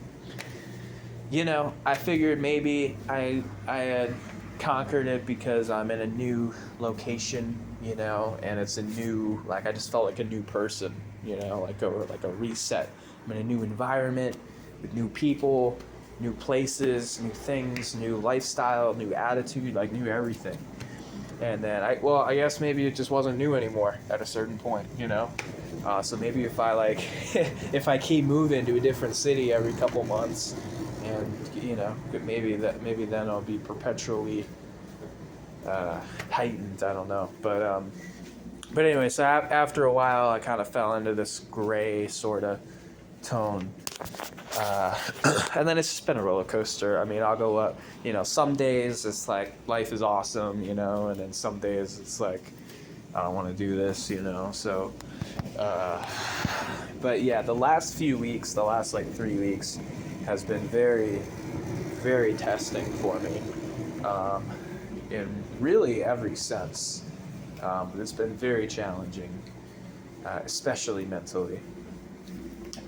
I figured maybe I had conquered it because I'm in a new location, and it's a new, like, I just felt like a new person, like a reset. I'm in a new environment with new people, new places, new things, new lifestyle, new attitude, like new everything. And then I guess maybe it just wasn't new anymore at a certain point, so maybe if I if I keep moving to a different city every couple months, and maybe then I'll be perpetually heightened. I don't know, but anyway, so after a while, I kind of fell into this gray sort of tone, and then it's just been a roller coaster. I mean, I'll go up, some days it's like life is awesome, and then some days it's like I don't want to do this, so but yeah, the last few weeks, the last like 3 weeks has been very, very testing for me, in really every sense. It's been very challenging, especially mentally.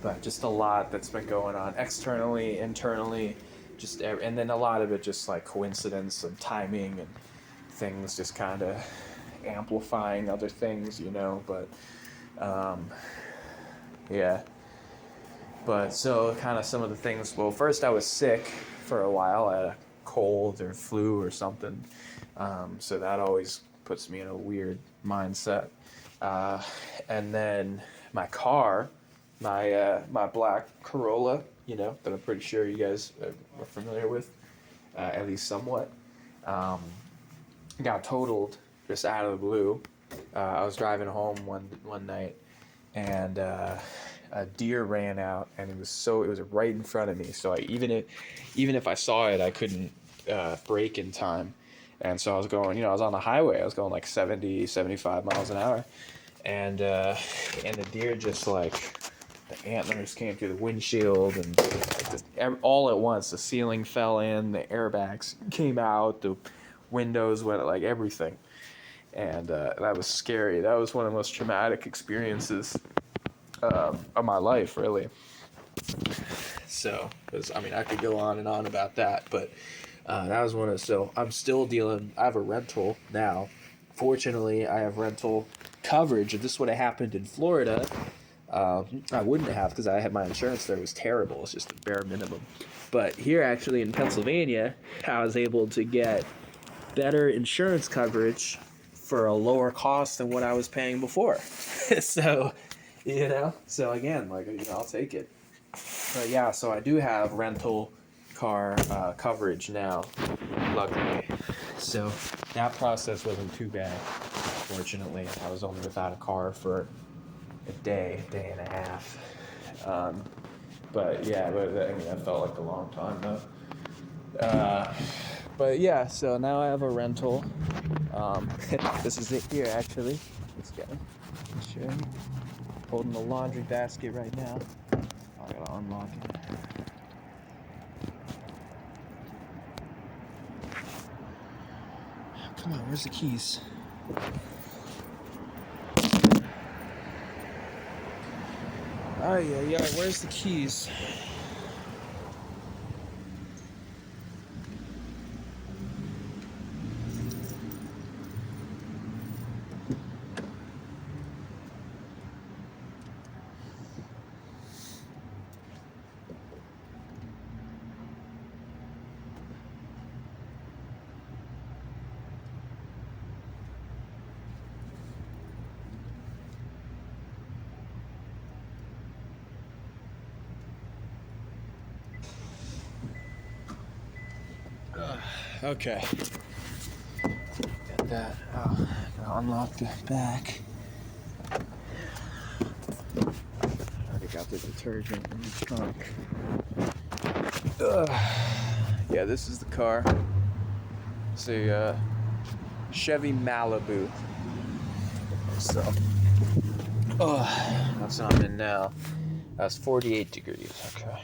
But just a lot that's been going on externally, internally, and then a lot of it just like coincidence and timing and things just kind of amplifying other things, but yeah. But so kind of some of the things, well, first I was sick for a while. I had a cold or flu or something, so that always puts me in a weird mindset. And then my car, my black Corolla, that I'm pretty sure you guys are familiar with, at least somewhat, got totaled just out of the blue. I was driving home one night, and a deer ran out, and it was right in front of me. So even if I saw it, I couldn't brake in time. And so I was going, I was on the highway. I was going like 70, 75 miles an hour, and the deer just like, the antlers came through the windshield, and just all at once the ceiling fell in, the airbags came out, the windows went, like everything. And that was scary. That was one of the most traumatic experiences of my life, really. So, I could go on and on about that, but that was so I'm still dealing. I have a rental now. Fortunately, I have rental coverage. If this would have happened in Florida, I wouldn't have, because I had my insurance there was terrible. It's just a bare minimum. But here, actually, in Pennsylvania, I was able to get better insurance coverage for a lower cost than what I was paying before. So, so again, I'll take it. But yeah, so I do have rental car coverage now, luckily. So that process wasn't too bad, fortunately. I was only without a car for a day and a half. But yeah, that felt like a long time though. But yeah, so now I have a rental. This is it here, actually. Let's go. Show you. Holding the laundry basket right now. I gotta unlock it. Come on, where's the keys? Oh yeah, where's the keys? Okay. Got that. Oh, gotta unlock the back. Already got the detergent in the trunk. Yeah, this is the car. It's a Chevy Malibu. So, that's what I'm in now. That's 48 degrees. Okay.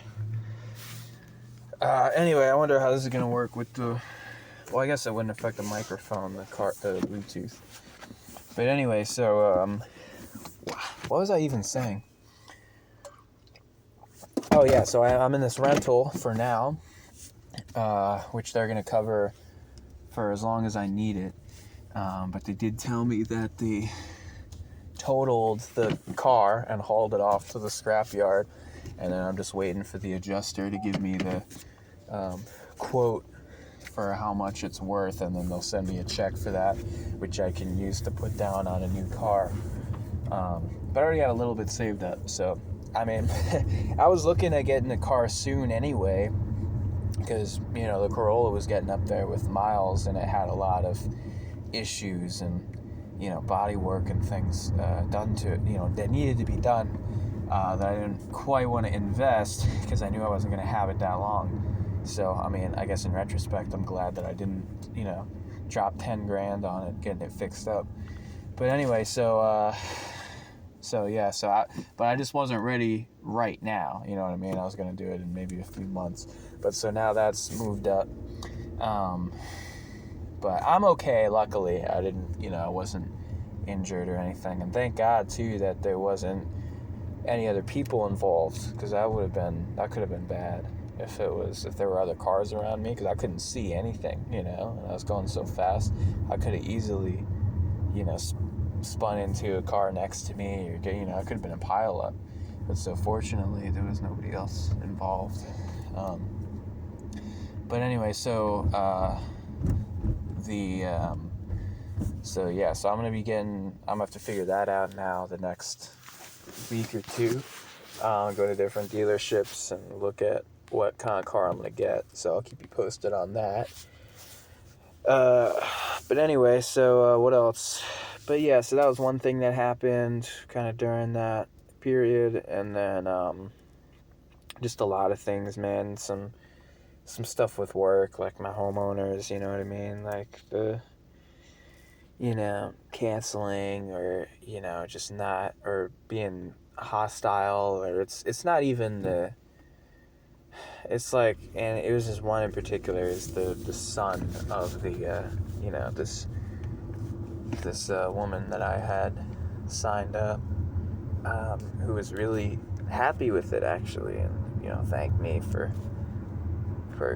Anyway, I wonder how this is gonna work with the. Well, I guess it wouldn't affect the microphone, the Bluetooth. But anyway, so what was I even saying? Oh yeah, so I'm in this rental for now, which they're gonna cover for as long as I need it. But they did tell me that they totaled the car and hauled it off to the scrapyard, and then I'm just waiting for the adjuster to give me the quote for how much it's worth, and then they'll send me a check for that, which I can use to put down on a new car. But I already got a little bit saved up, so I mean, I was looking at getting a car soon anyway, because the Corolla was getting up there with miles, and it had a lot of issues and body work and things done to it, that needed to be done, that I didn't quite want to invest because I knew I wasn't going to have it that long. So I mean, I guess in retrospect, I'm glad that I didn't drop 10 grand on it getting it fixed up. But anyway, but I just wasn't ready right now, you know what I mean? I was going to do it in maybe a few months, but so now that's moved up. But I'm okay, luckily. I didn't, I wasn't injured or anything. And thank God, too, that there wasn't any other people involved, because that could have been bad if there were other cars around me, because I couldn't see anything, and I was going so fast. I could have easily, spun into a car next to me, or, I could have been a pile up. But so fortunately, there was nobody else involved. But anyway, so I'm gonna have to figure that out now the next week or two. Go to different dealerships and look at what kind of car I'm gonna get, so I'll keep you posted on that. But anyway, so what else? But yeah, so that was one thing that happened kind of during that period, and then just a lot of things, man. Some stuff with work, like my homeowners, you know what I mean? Like the, canceling, or, just not, or being hostile, or it's not even it's like, and it was just one in particular, is the son of the, this woman that I had signed up, who was really happy with it, actually, and, thanked me for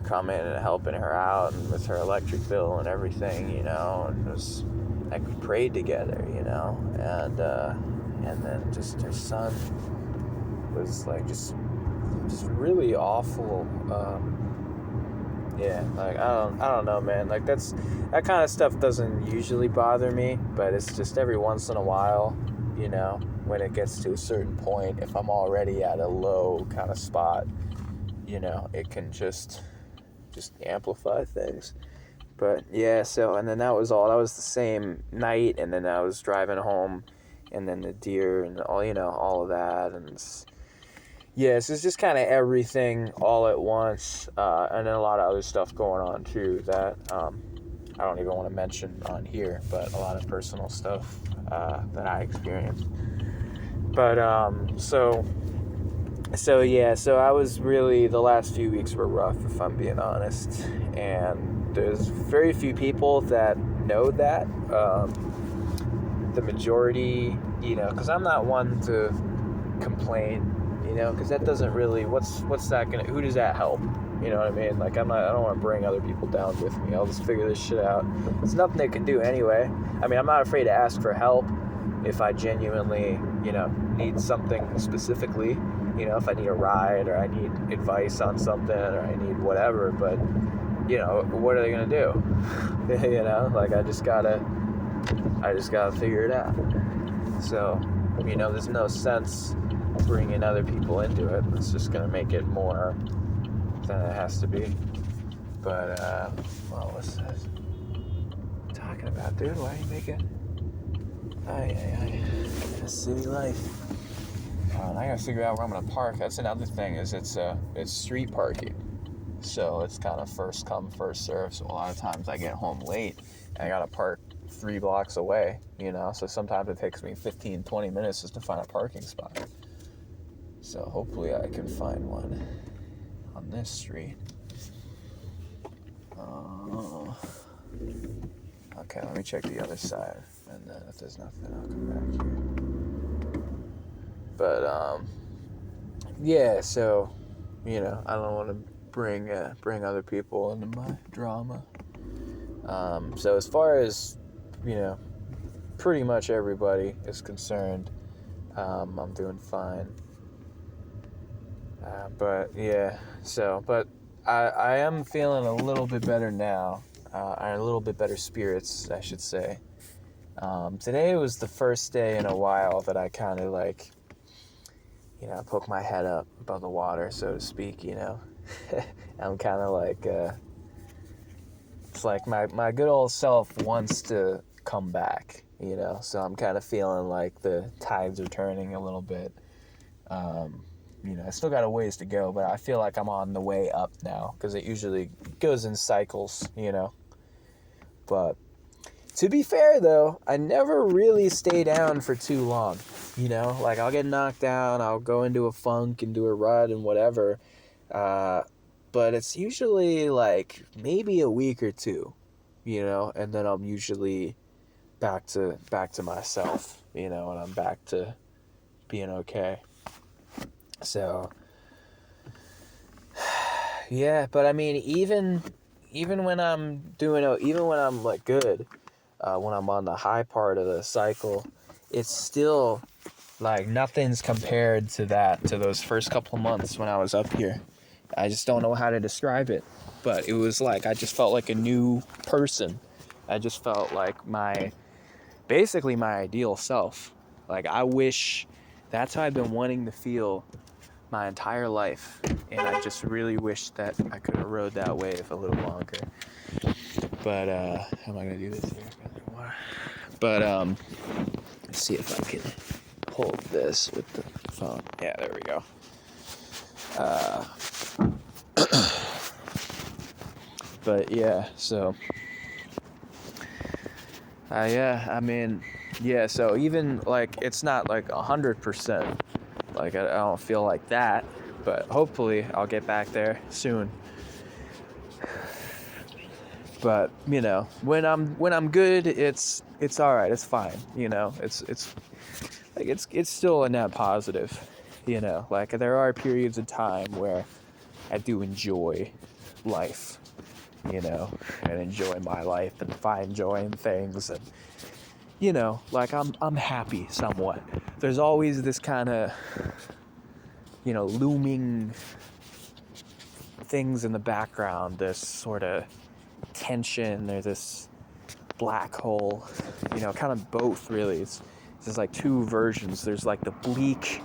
coming and helping her out, and with her electric bill and everything, and was like, we prayed together, and then just her son was like just really awful. Like I don't know, man. Like that kind of stuff doesn't usually bother me, but it's just every once in a while, when it gets to a certain point, if I'm already at a low kind of spot, it can just amplify things. But yeah, so, and then that was the same night, and then I was driving home, and then the deer and all of that, and so it's just kind of everything all at once, and then a lot of other stuff going on too that I don't even want to mention on here, but a lot of personal stuff that I experienced. But so I was really, the last few weeks were rough, if I'm being honest, and there's very few people that know that. The majority, because I'm not one to complain, because that doesn't really, what's that gonna, who does that help? You know what I mean? Like, I don't want to bring other people down with me. I'll just figure this shit out. There's nothing they can do anyway. I mean, I'm not afraid to ask for help if I genuinely, need something specifically. If I need a ride, or I need advice on something, or I need whatever, but, what are they going to do? Like, I just gotta figure it out. So, there's no sense bringing other people into it. It's just going to make it more than it has to be. But, what's this? What are you talking about, dude? Why are you making... City life. I gotta figure out where I'm gonna park. That's another thing, is it's street parking, so it's kind of first come, first serve. So a lot of times I get home late and I gotta park 3 blocks away, so sometimes it takes me 15-20 minutes just to find a parking spot. So hopefully I can find one on this street. Okay, let me check the other side, and then if there's nothing, I'll come back here. But, so, I don't want to bring other people into my drama. So as far as you know, pretty much everybody is concerned, I'm doing fine. But yeah, but I am feeling a little bit better now. A little bit better spirits, I should say. Today was the first day in a while that I kind of like, poke my head up above the water, so to speak, I'm kind of like, it's like my good old self wants to come back, so I'm kind of feeling like the tides are turning a little bit. I still got a ways to go, but I feel like I'm on the way up now, because it usually goes in cycles, But to be fair, though, I never really stay down for too long, Like, I'll get knocked down, I'll go into a funk and do a rut and whatever, but it's usually, like, maybe a week or two, and then I'm usually back to myself, and I'm back to being okay. So, yeah, but I mean, even when I'm even when I'm like good, when I'm on the high part of the cycle, it's still like nothing's compared to those first couple of months when I was up here. I just don't know how to describe it, but it was like I just felt like a new person. I just felt like basically my ideal self. Like, I wish that's how I've been wanting to feel my entire life, and I just really wish that I could have rode that wave a little longer. But how am I gonna do this here? But let's see if I can hold this with the phone. Yeah, there we go. But yeah, so so even like it's not like 100%. Like, I don't feel like that, but hopefully I'll get back there soon. But when I'm good, it's all right. It's fine. It's still a net positive. Like, there are periods of time where I do enjoy life. And enjoy my life and find joy in things, and like I'm happy somewhat. There's always this kind of looming things in the background, this sort of tension, or this black hole, kind of both, really. There's like two versions. There's like the bleak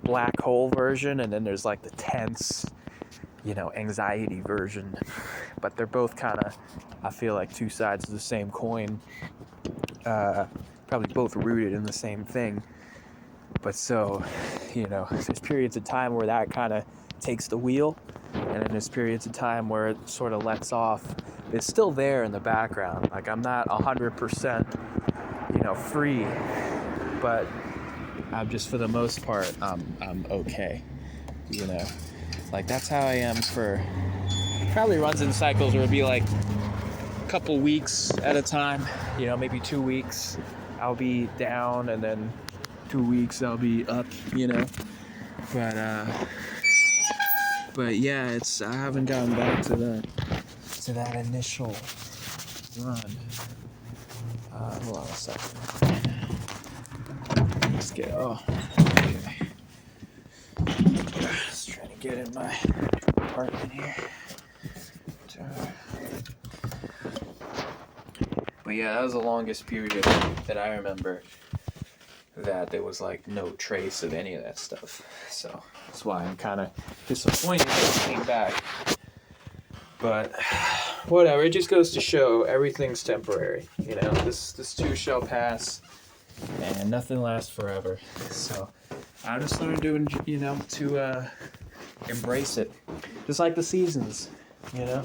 black hole version, and then there's like the tense, anxiety version. But they're both kind of, I feel like, two sides of the same coin. Probably both rooted in the same thing. But so, there's periods of time where that kind of takes the wheel, and then there's periods of time where it sort of lets off. It's still there in the background. Like, I'm not 100%, free, but I'm just, for the most part, I'm okay. Like, that's how I am for, probably runs in cycles where it'd be like a couple weeks at a time, maybe 2 weeks I'll be down, and then 2 weeks I'll be up, but yeah, I haven't gotten back to that initial run. Hold on a second. Let's get, okay. Just trying to get in my apartment here. But yeah, that was the longest period that I remember that there was like no trace of any of that stuff. So that's why I'm kind of disappointed that it came back. But whatever, it just goes to show everything's temporary. This too shall pass, and nothing lasts forever. So I just learned to embrace it, just like the seasons. I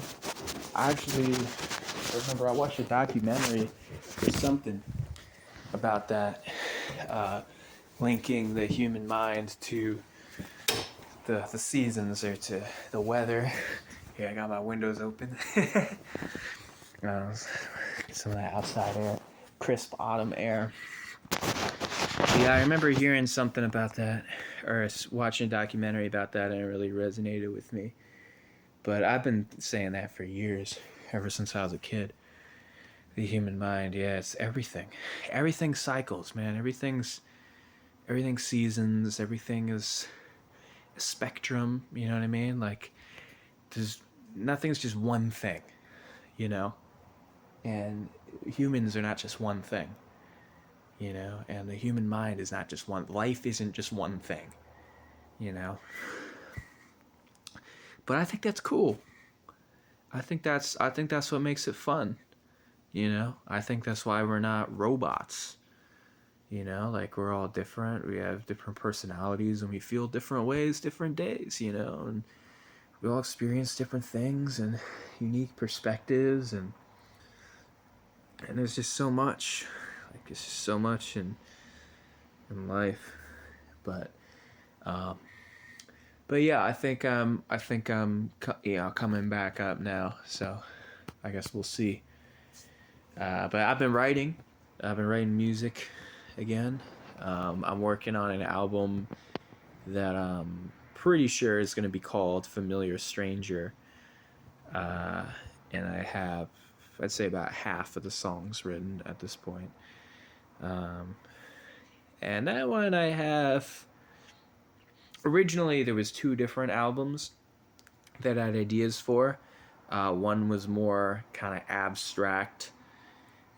remember I watched a documentary or something about that, linking the human mind to the seasons, or to the weather. Here, I got my windows open. Some of that outside air, crisp autumn air. Yeah, I remember hearing something about that, or watching a documentary about that, and it really resonated with me. But I've been saying that for years, ever since I was a kid. The human mind, yeah, it's everything. Everything cycles, man. Everything seasons. Everything is a spectrum. You know what I mean? Like there's nothing's just one thing. You know, and humans are not just one thing. You know, and the human mind is not just one. Life isn't just one thing. You know, but I think that's cool. I think that's what makes it fun. You know, I think that's why we're not robots. You know, like we're all different. We have different personalities and we feel different ways, different days, you know, and we all experience different things and unique perspectives and there's just so much. Like it's just so much in life. But um but yeah, I think I'm coming back up now. So I guess we'll see. But I've been writing music again. I'm working on an album that I'm pretty sure is going to be called Familiar Stranger. Uh, and I have, I'd say, about half of the songs written at this point. Um, and that one I have. Originally, there was two different albums that I had ideas for. One was more kind of abstract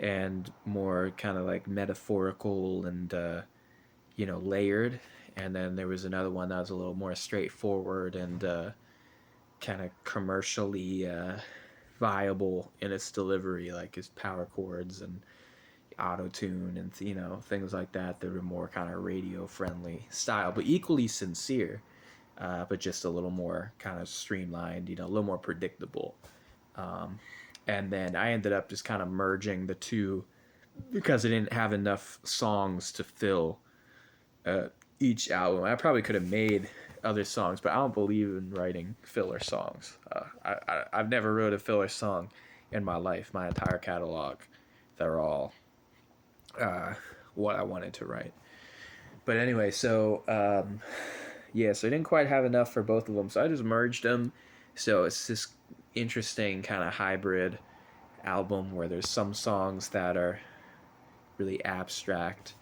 and more kind of like metaphorical and layered. And then there was another one that was a little more straightforward and kind of commercially viable in its delivery, like its power chords and auto tune and things like that. That were more kind of radio friendly style, but equally sincere, but just a little more kind of streamlined, a little more predictable. Um, and then I ended up just kind of merging the two because I didn't have enough songs to fill uh, each album. I probably could have made other songs, but I don't believe in writing filler songs. I've never wrote a filler song in my life, my entire catalog. They're all uh, what I wanted to write. But anyway, so yeah, so I didn't quite have enough for both of them, so I just merged them. So it's this interesting kind of hybrid album where there's some songs that are really abstract,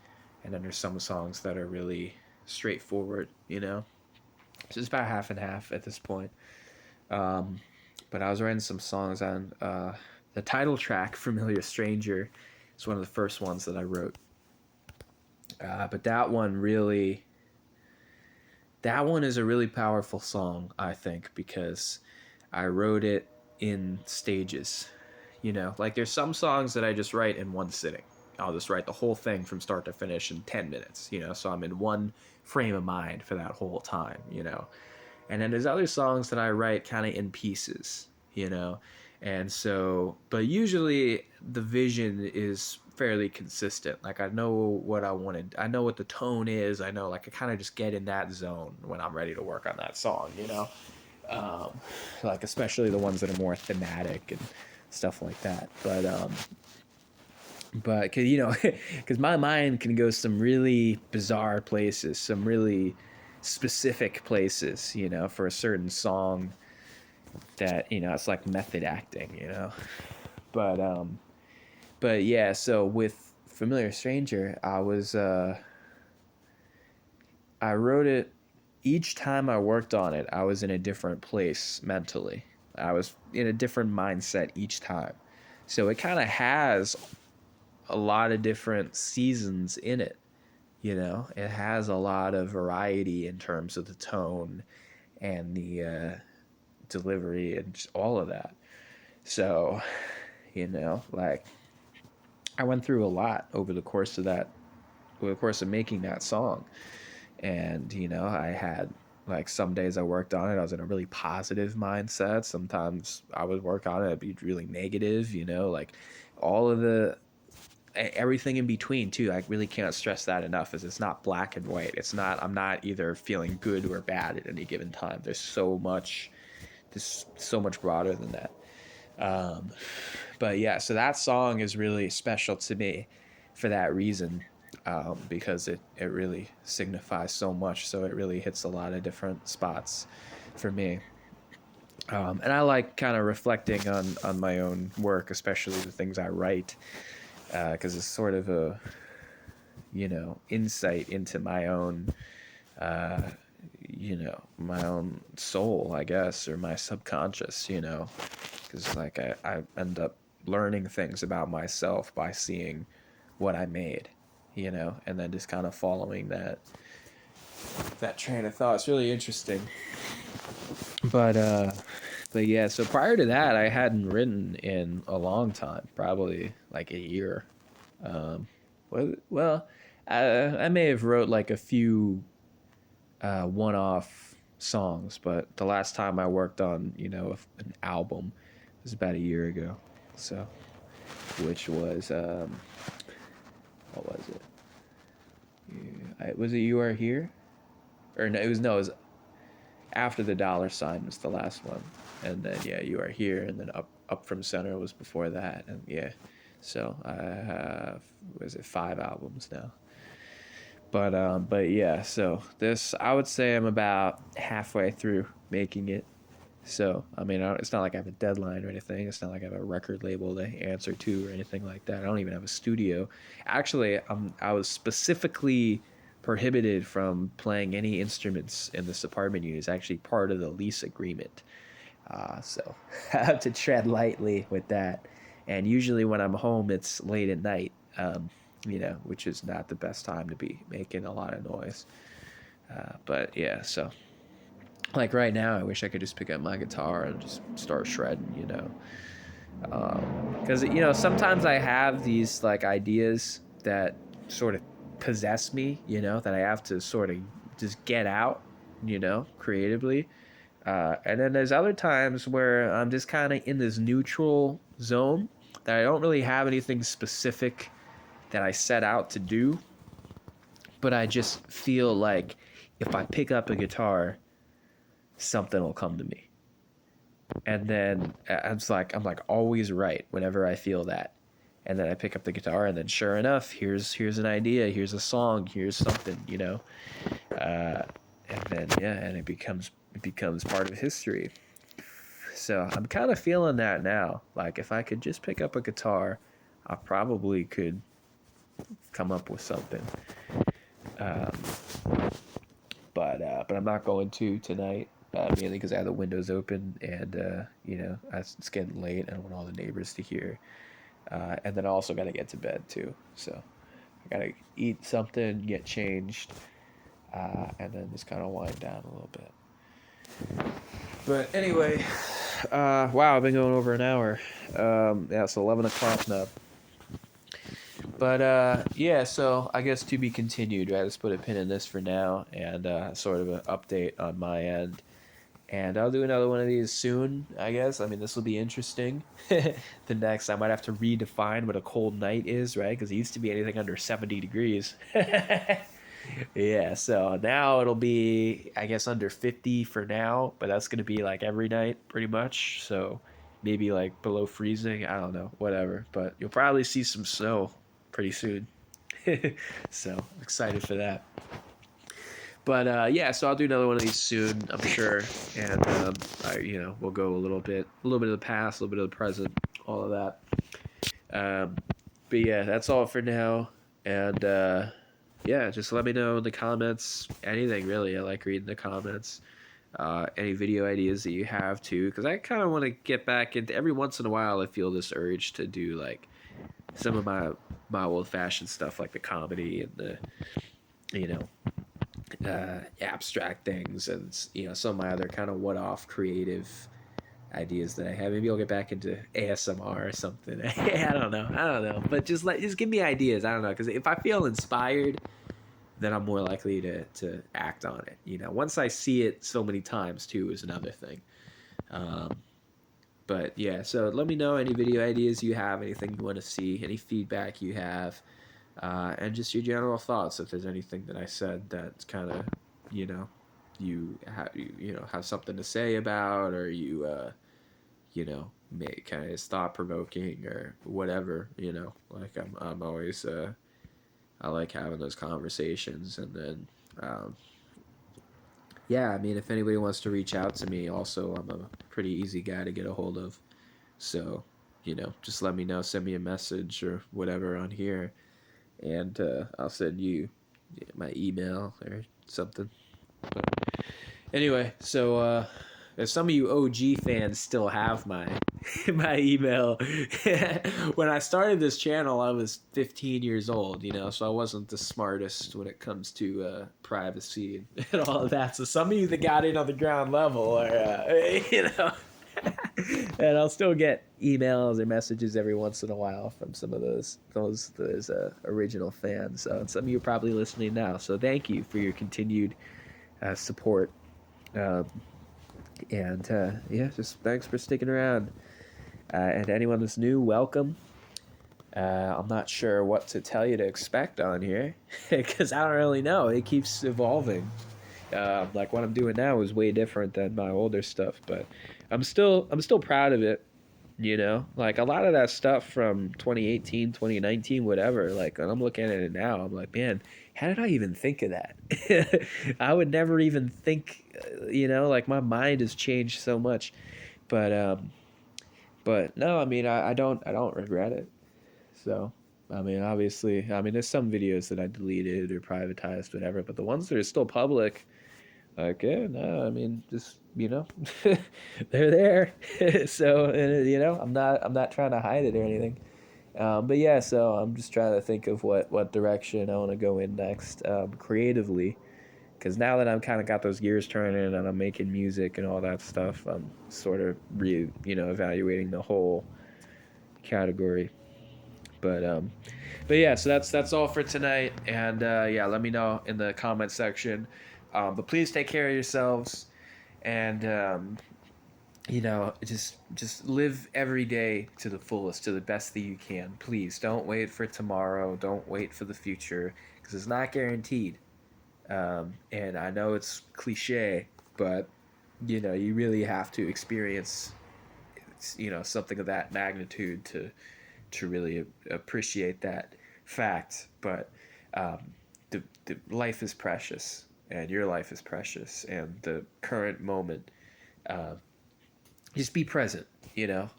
and then there's some songs that are really straightforward. So it's about half and half at this point. Um, but I was writing some songs on the title track, "Familiar Stranger." It's one of the first ones that I wrote. But that one is a really powerful song, I think, because I wrote it in stages. Like there's some songs that I just write in one sitting. I'll just write the whole thing from start to finish in 10 minutes, so I'm in one frame of mind for that whole time. And then there's other songs that I write kind of in pieces. And so, but usually the vision is fairly consistent. Like I know what I wanted. I know what the tone is. I know, like, I kind of just get in that zone when I'm ready to work on that song. Um, like especially the ones that are more thematic and stuff like that. But cause, cause my mind can go some really bizarre places, some really specific places, for a certain song that, it's like method acting. But, but yeah, so with Familiar Stranger, I wrote it each time I worked on it, I was in a different place mentally. I was in a different mindset each time. So it kind of has a lot of different seasons in it. It has a lot of variety in terms of the tone and the delivery and just all of that. So, like I went through a lot over the course of making that song. And, I had like some days I worked on it, I was in a really positive mindset. Sometimes I would work on it, it'd be really negative, like all of the everything in between too. I really can't stress that enough, is it's not black and white. I'm not either feeling good or bad at any given time. There's so much broader than that. um, but yeah, so that song is really special to me for that reason, because it really signifies so much. So it really hits a lot of different spots for me. And I like kind of reflecting on my own work, especially the things I write, because it's sort of a, insight into my own, uh, my own soul, I guess, or my subconscious, because like I end up learning things about myself by seeing what I made, and then just kind of following that train of thought. It's really interesting. But yeah, so prior to that, I hadn't written in a long time, probably like a year. Um, well, I may have wrote like a few one-off songs, but the last time I worked on, an album was about a year ago. So, which was what was it? Was it You Are Here? Or no, it was After the Dollar Sign was the last one, and then yeah, You Are Here, and then Up From Center was before that, and yeah, so I have, was it 5 albums now? But yeah, so this, I would say I'm about halfway through making it. So I mean, it's not like I have a deadline or anything. It's not like I have a record label to answer to or anything like that. I don't even have a studio. Actually, I was specifically prohibited from playing any instruments in this apartment unit. It's actually part of the lease agreement. So I have to tread lightly with that. And usually when I'm home, it's late at night, which is not the best time to be making a lot of noise. But yeah, so like right now, I wish I could just pick up my guitar and just start shredding, because sometimes I have these like ideas that sort of possess me, that I have to sort of just get out, creatively. And then there's other times where I'm just kind of in this neutral zone that I don't really have anything specific that I set out to do, but I just feel like if I pick up a guitar, something will come to me. And then I'm like always right whenever I feel that. And then I pick up the guitar, and then sure enough, here's an idea, here's a song, here's something, and then yeah, and it becomes part of history. So I'm kind of feeling that now. Like if I could just pick up a guitar, I probably could come up with something. Um, but I'm not going to tonight. Mainly because I have the windows open, and it's getting late. I don't want all the neighbors to hear. And then I also got to get to bed too. So I got to eat something, get changed, and then just kind of wind down a little bit. But anyway, wow, I've been going over an hour. Yeah, it's 11 o'clock now. But yeah, so I guess to be continued, right? Let's put a pin in this for now, and sort of an update on my end. And I'll do another one of these soon, I guess. I mean, this will be interesting. The next, I might have to redefine what a cold night is, right? Because it used to be anything under 70 degrees. Yeah, so now it'll be, I guess, under 50 for now, but that's going to be like every night pretty much. So maybe like below freezing. I don't know, whatever. But you'll probably see some snow pretty soon. So excited for that. But yeah, so I'll do another one of these soon, I'm sure, and we'll go a little bit of the past, a little bit of the present, all of that. Um, but yeah, that's all for now, and yeah, just let me know in the comments, anything really. I like reading the comments. Any video ideas that you have too, because I kind of want to get back into. Every once in a while, I feel this urge to do like some of my old fashioned stuff, like the comedy and the you know abstract things, and some of my other kind of one-off creative ideas that I have. Maybe I'll get back into ASMR or something. I don't know, but just give me ideas. I don't know, because if I feel inspired, then I'm more likely to act on it. Once I see it so many times too is another thing. um, but yeah, so let me know any video ideas you have, anything you want to see, any feedback you have, and just your general thoughts. If there's anything that I said that's kind of, you know, have something to say about, or make kind of thought provoking or whatever. Like I'm always I like having those conversations, and then yeah, I mean, if anybody wants to reach out to me, also, I'm a pretty easy guy to get a hold of. So, just let me know, send me a message or whatever on here, and I'll send you my email or something. But anyway, so if some of you OG fans still have my my email, when I started this channel, I was 15 years old, so I wasn't the smartest when it comes to privacy and all of that. So some of you that got in on the ground level are, and I'll still get emails or messages every once in a while from some of those original fans. So some of you are probably listening now. So thank you for your continued support. Um, and yeah, just thanks for sticking around. And anyone that's new, welcome. I'm not sure what to tell you to expect on here because I don't really know. It keeps evolving. Like what I'm doing now is way different than my older stuff, but I'm still proud of it. Like a lot of that stuff from 2018, 2019, whatever. Like when I'm looking at it now, I'm like, man, how did I even think of that? I would never even think. Like my mind has changed so much, but but no, I mean, I don't regret it. So, I mean, obviously, there's some videos that I deleted or privatized, whatever, but the ones that are still public, like, yeah, no, I mean, just, they're there. So, I'm not trying to hide it or anything. But yeah, so I'm just trying to think of what direction I want to go in next, creatively. Because now that I'm kind of got those gears turning and I'm making music and all that stuff, I'm sort of evaluating the whole category. But yeah, so that's all for tonight, and yeah, let me know in the comment section. But please take care of yourselves, and just live every day to the fullest, to the best that you can. Please don't wait for tomorrow. Don't wait for the future because it's not guaranteed. And I know it's cliche, but you really have to experience something of that magnitude to really appreciate that fact. But the life is precious, and your life is precious, and the current moment. Uh, just be present.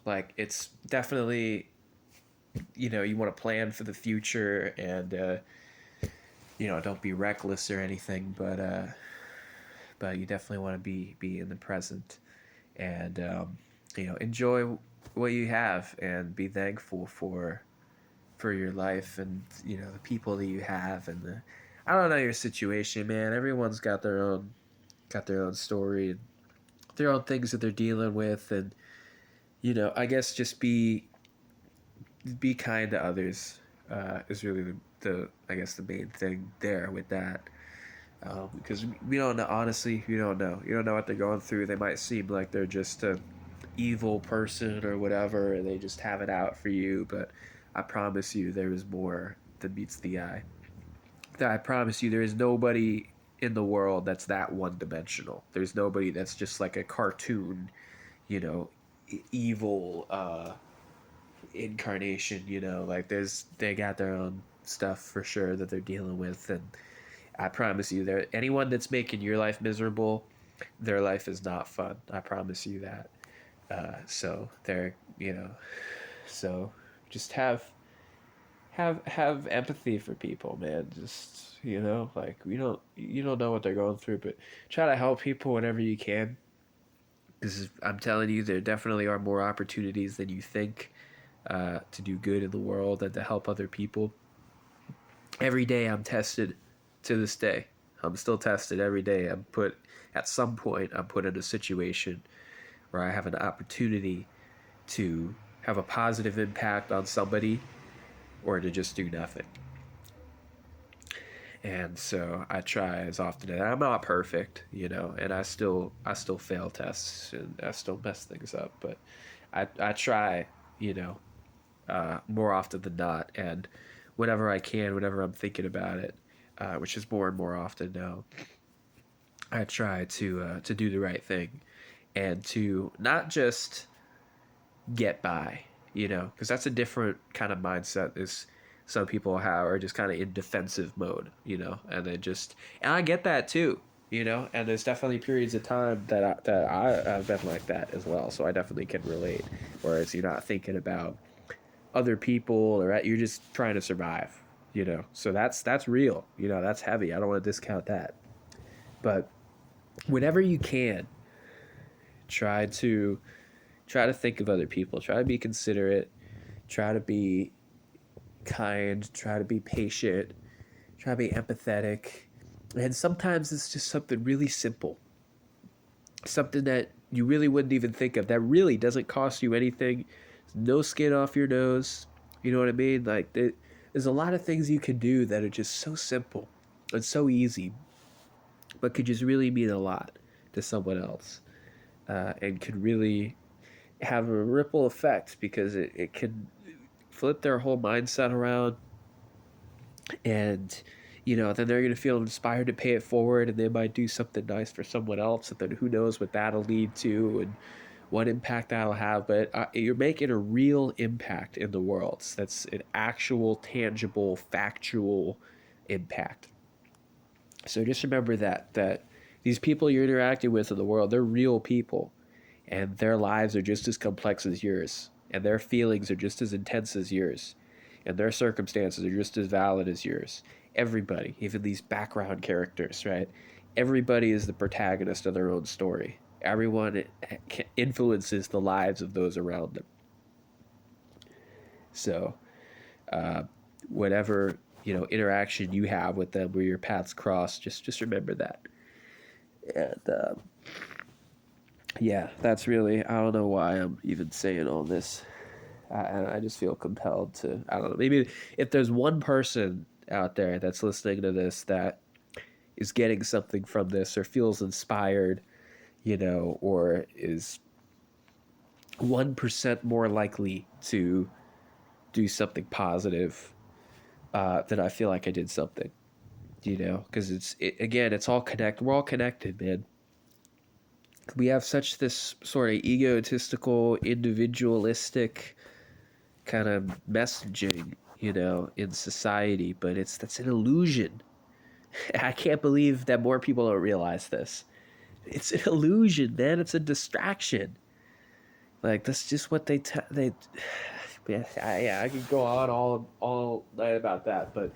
Like it's definitely you want to plan for the future, and don't be reckless or anything, but you definitely want to be in the present, and enjoy what you have and be thankful for your life, and the people that you have, and I don't know your situation, man. Everyone's got their own story and their own things that they're dealing with, and I guess just be kind to others is really the I guess the main thing there with that. Because we don't know, honestly, you don't know what they're going through. They might seem like they're just a evil person or whatever, and they just have it out for you, but I promise you there is more than meets the eye. I promise you there is nobody in the world that's that one dimensional. There's nobody that's just like a cartoon, evil incarnation, like they got their own stuff for sure that they're dealing with, and I promise you there anyone that's making your life miserable, their life is not fun. I promise you that. So they're so just have empathy for people, man. Just like you don't know what they're going through, but try to help people whenever you can. Because I'm telling you, there definitely are more opportunities than you think to do good in the world and to help other people. Every day I'm tested. To this day, I'm still tested every day. At some point I'm put in a situation where I have an opportunity to have a positive impact on somebody or to just do nothing. And so I try as often as I'm not perfect, and I still fail tests and I still mess things up, but I try, more often than not, and whenever I can, whenever I'm thinking about it, which is more and more often now, I try to do the right thing and to not just get by, because that's a different kind of mindset. Is some people have are just kind of in defensive mode, and I get that too. And there's definitely periods of time I've been like that as well. So I definitely can relate. Whereas you're not thinking about other people or you're just trying to survive. So that's real. That's heavy. I don't want to discount that. But whenever you can, try to try to think of other people. Try to be considerate. Try to be kind. Try to be patient. Try to be empathetic. And sometimes it's just something really simple, something that you really wouldn't even think of, that really doesn't cost you anything. No skin off your nose. You know what I mean? Like, there's a lot of things you can do that are just so simple and so easy, but could just really mean a lot to someone else, and could really have a ripple effect because it can flip their whole mindset around. And then they're going to feel inspired to pay it forward, and they might do something nice for someone else, and then who knows what that'll lead to and what impact that'll have. But you're making a real impact in the world. That's an actual, tangible, factual impact. So just remember that these people you're interacting with in the world, they're real people, and their lives are just as complex as yours, and their feelings are just as intense as yours, and their circumstances are just as valid as yours. Everybody, even these background characters, right? Everybody is the protagonist of their own story. Everyone influences the lives of those around them. So, uh, whatever interaction you have with them, where your paths cross, just remember that. And yeah, that's really, I don't know why I'm even saying all this. I just feel compelled to, I don't know, maybe if there's one person out there that's listening to this that is getting something from this or feels inspired, or is 1% more likely to do something positive, then I feel like I did something, because again, it's all connected. We're all connected, man. We have such this sort of egotistical, individualistic kind of messaging, in society, but that's an illusion. I can't believe that more people don't realize this. It's an illusion, man. It's a distraction. Like, that's just what they. Yeah, I could go on all night about that, but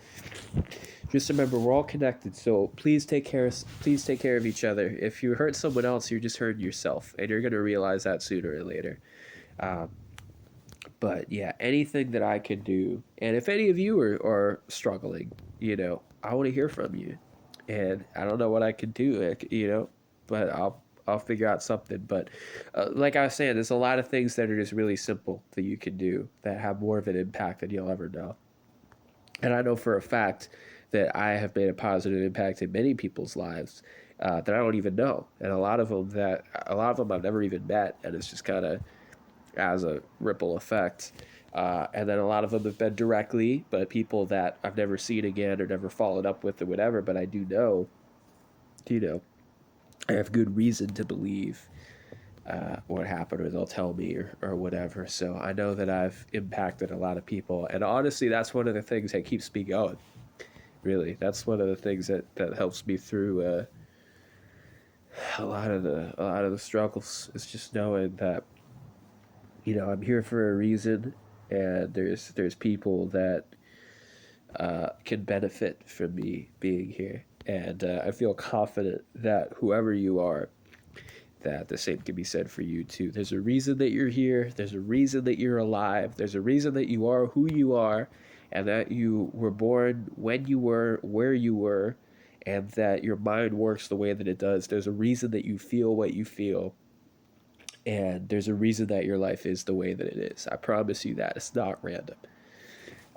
just remember we're all connected. So please take care of each other. If you hurt someone else, you're just hurting yourself, and you're gonna realize that sooner or later. Um, but yeah, anything that I can do, and if any of you are struggling, I want to hear from you, and I don't know what I can do, but I'll figure out something. But like I was saying, there's a lot of things that are just really simple that you can do that have more of an impact than you'll ever know. And I know for a fact that I have made a positive impact in many people's lives, that I don't even know, and a lot of them I've never even met, and it's just kind of as a ripple effect. And then a lot of them have been directly, but people that I've never seen again or never followed up with or whatever. But I do know, you know, I have good reason to believe what happened, or they'll tell me, or whatever. So I know that I've impacted a lot of people. And honestly, that's one of the things that keeps me going. Really, that's one of the things that helps me through a lot of the struggles. Is just knowing that I'm here for a reason, and there's people that can benefit from me being here, and I feel confident that whoever you are, that the same can be said for you too. There's a reason that you're here. There's a reason that you're alive. There's a reason that you are who you are, and that you were born when you were, where you were, and that your mind works the way that it does. There's a reason that you feel what you feel, and there's a reason that your life is the way that it is. I promise you that. It's not random.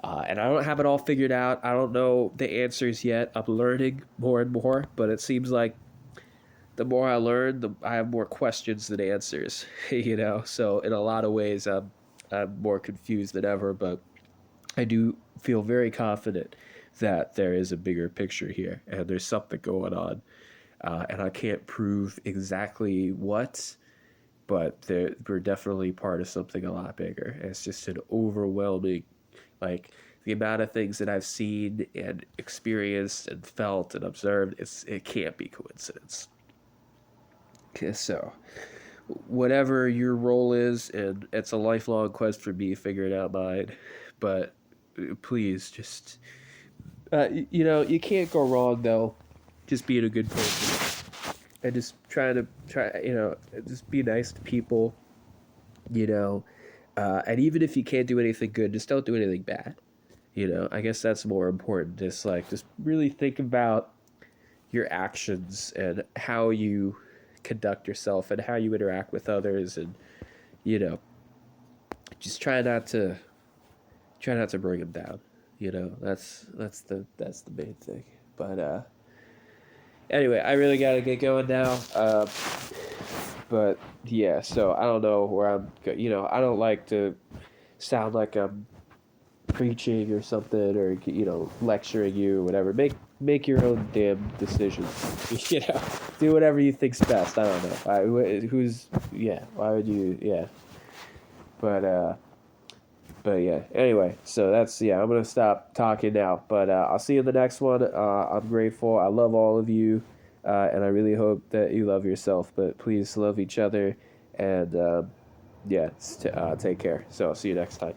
And I don't have it all figured out. I don't know the answers yet. I'm learning more and more, but it seems like the more I learn, I have more questions than answers. So in a lot of ways, I'm more confused than ever, but I do feel very confident that there is a bigger picture here, and there's something going on. And I can't prove exactly what, but we're definitely part of something a lot bigger. It's just an overwhelming, like, the amount of things that I've seen and experienced and felt and observed, it can't be coincidence. Okay, so whatever your role is, and it's a lifelong quest for me figuring out mine, but please just you can't go wrong though, just being a good person and just just be nice to people, and even if you can't do anything good, just don't do anything bad. I guess that's more important. Just really think about your actions and how you conduct yourself and how you interact with others, and you know just try not to bring them down. That's the main thing. But anyway, I really gotta get going now. But yeah, so I don't know where I don't like to sound like I'm preaching or something, or lecturing you or whatever. Make your own damn decisions. Do whatever you think's best. I don't know. Why would you? Yeah. But yeah. Anyway, so I'm gonna stop talking now. But I'll see you in the next one. I'm grateful. I love all of you, and I really hope that you love yourself. But please love each other, and take care. So I'll see you next time.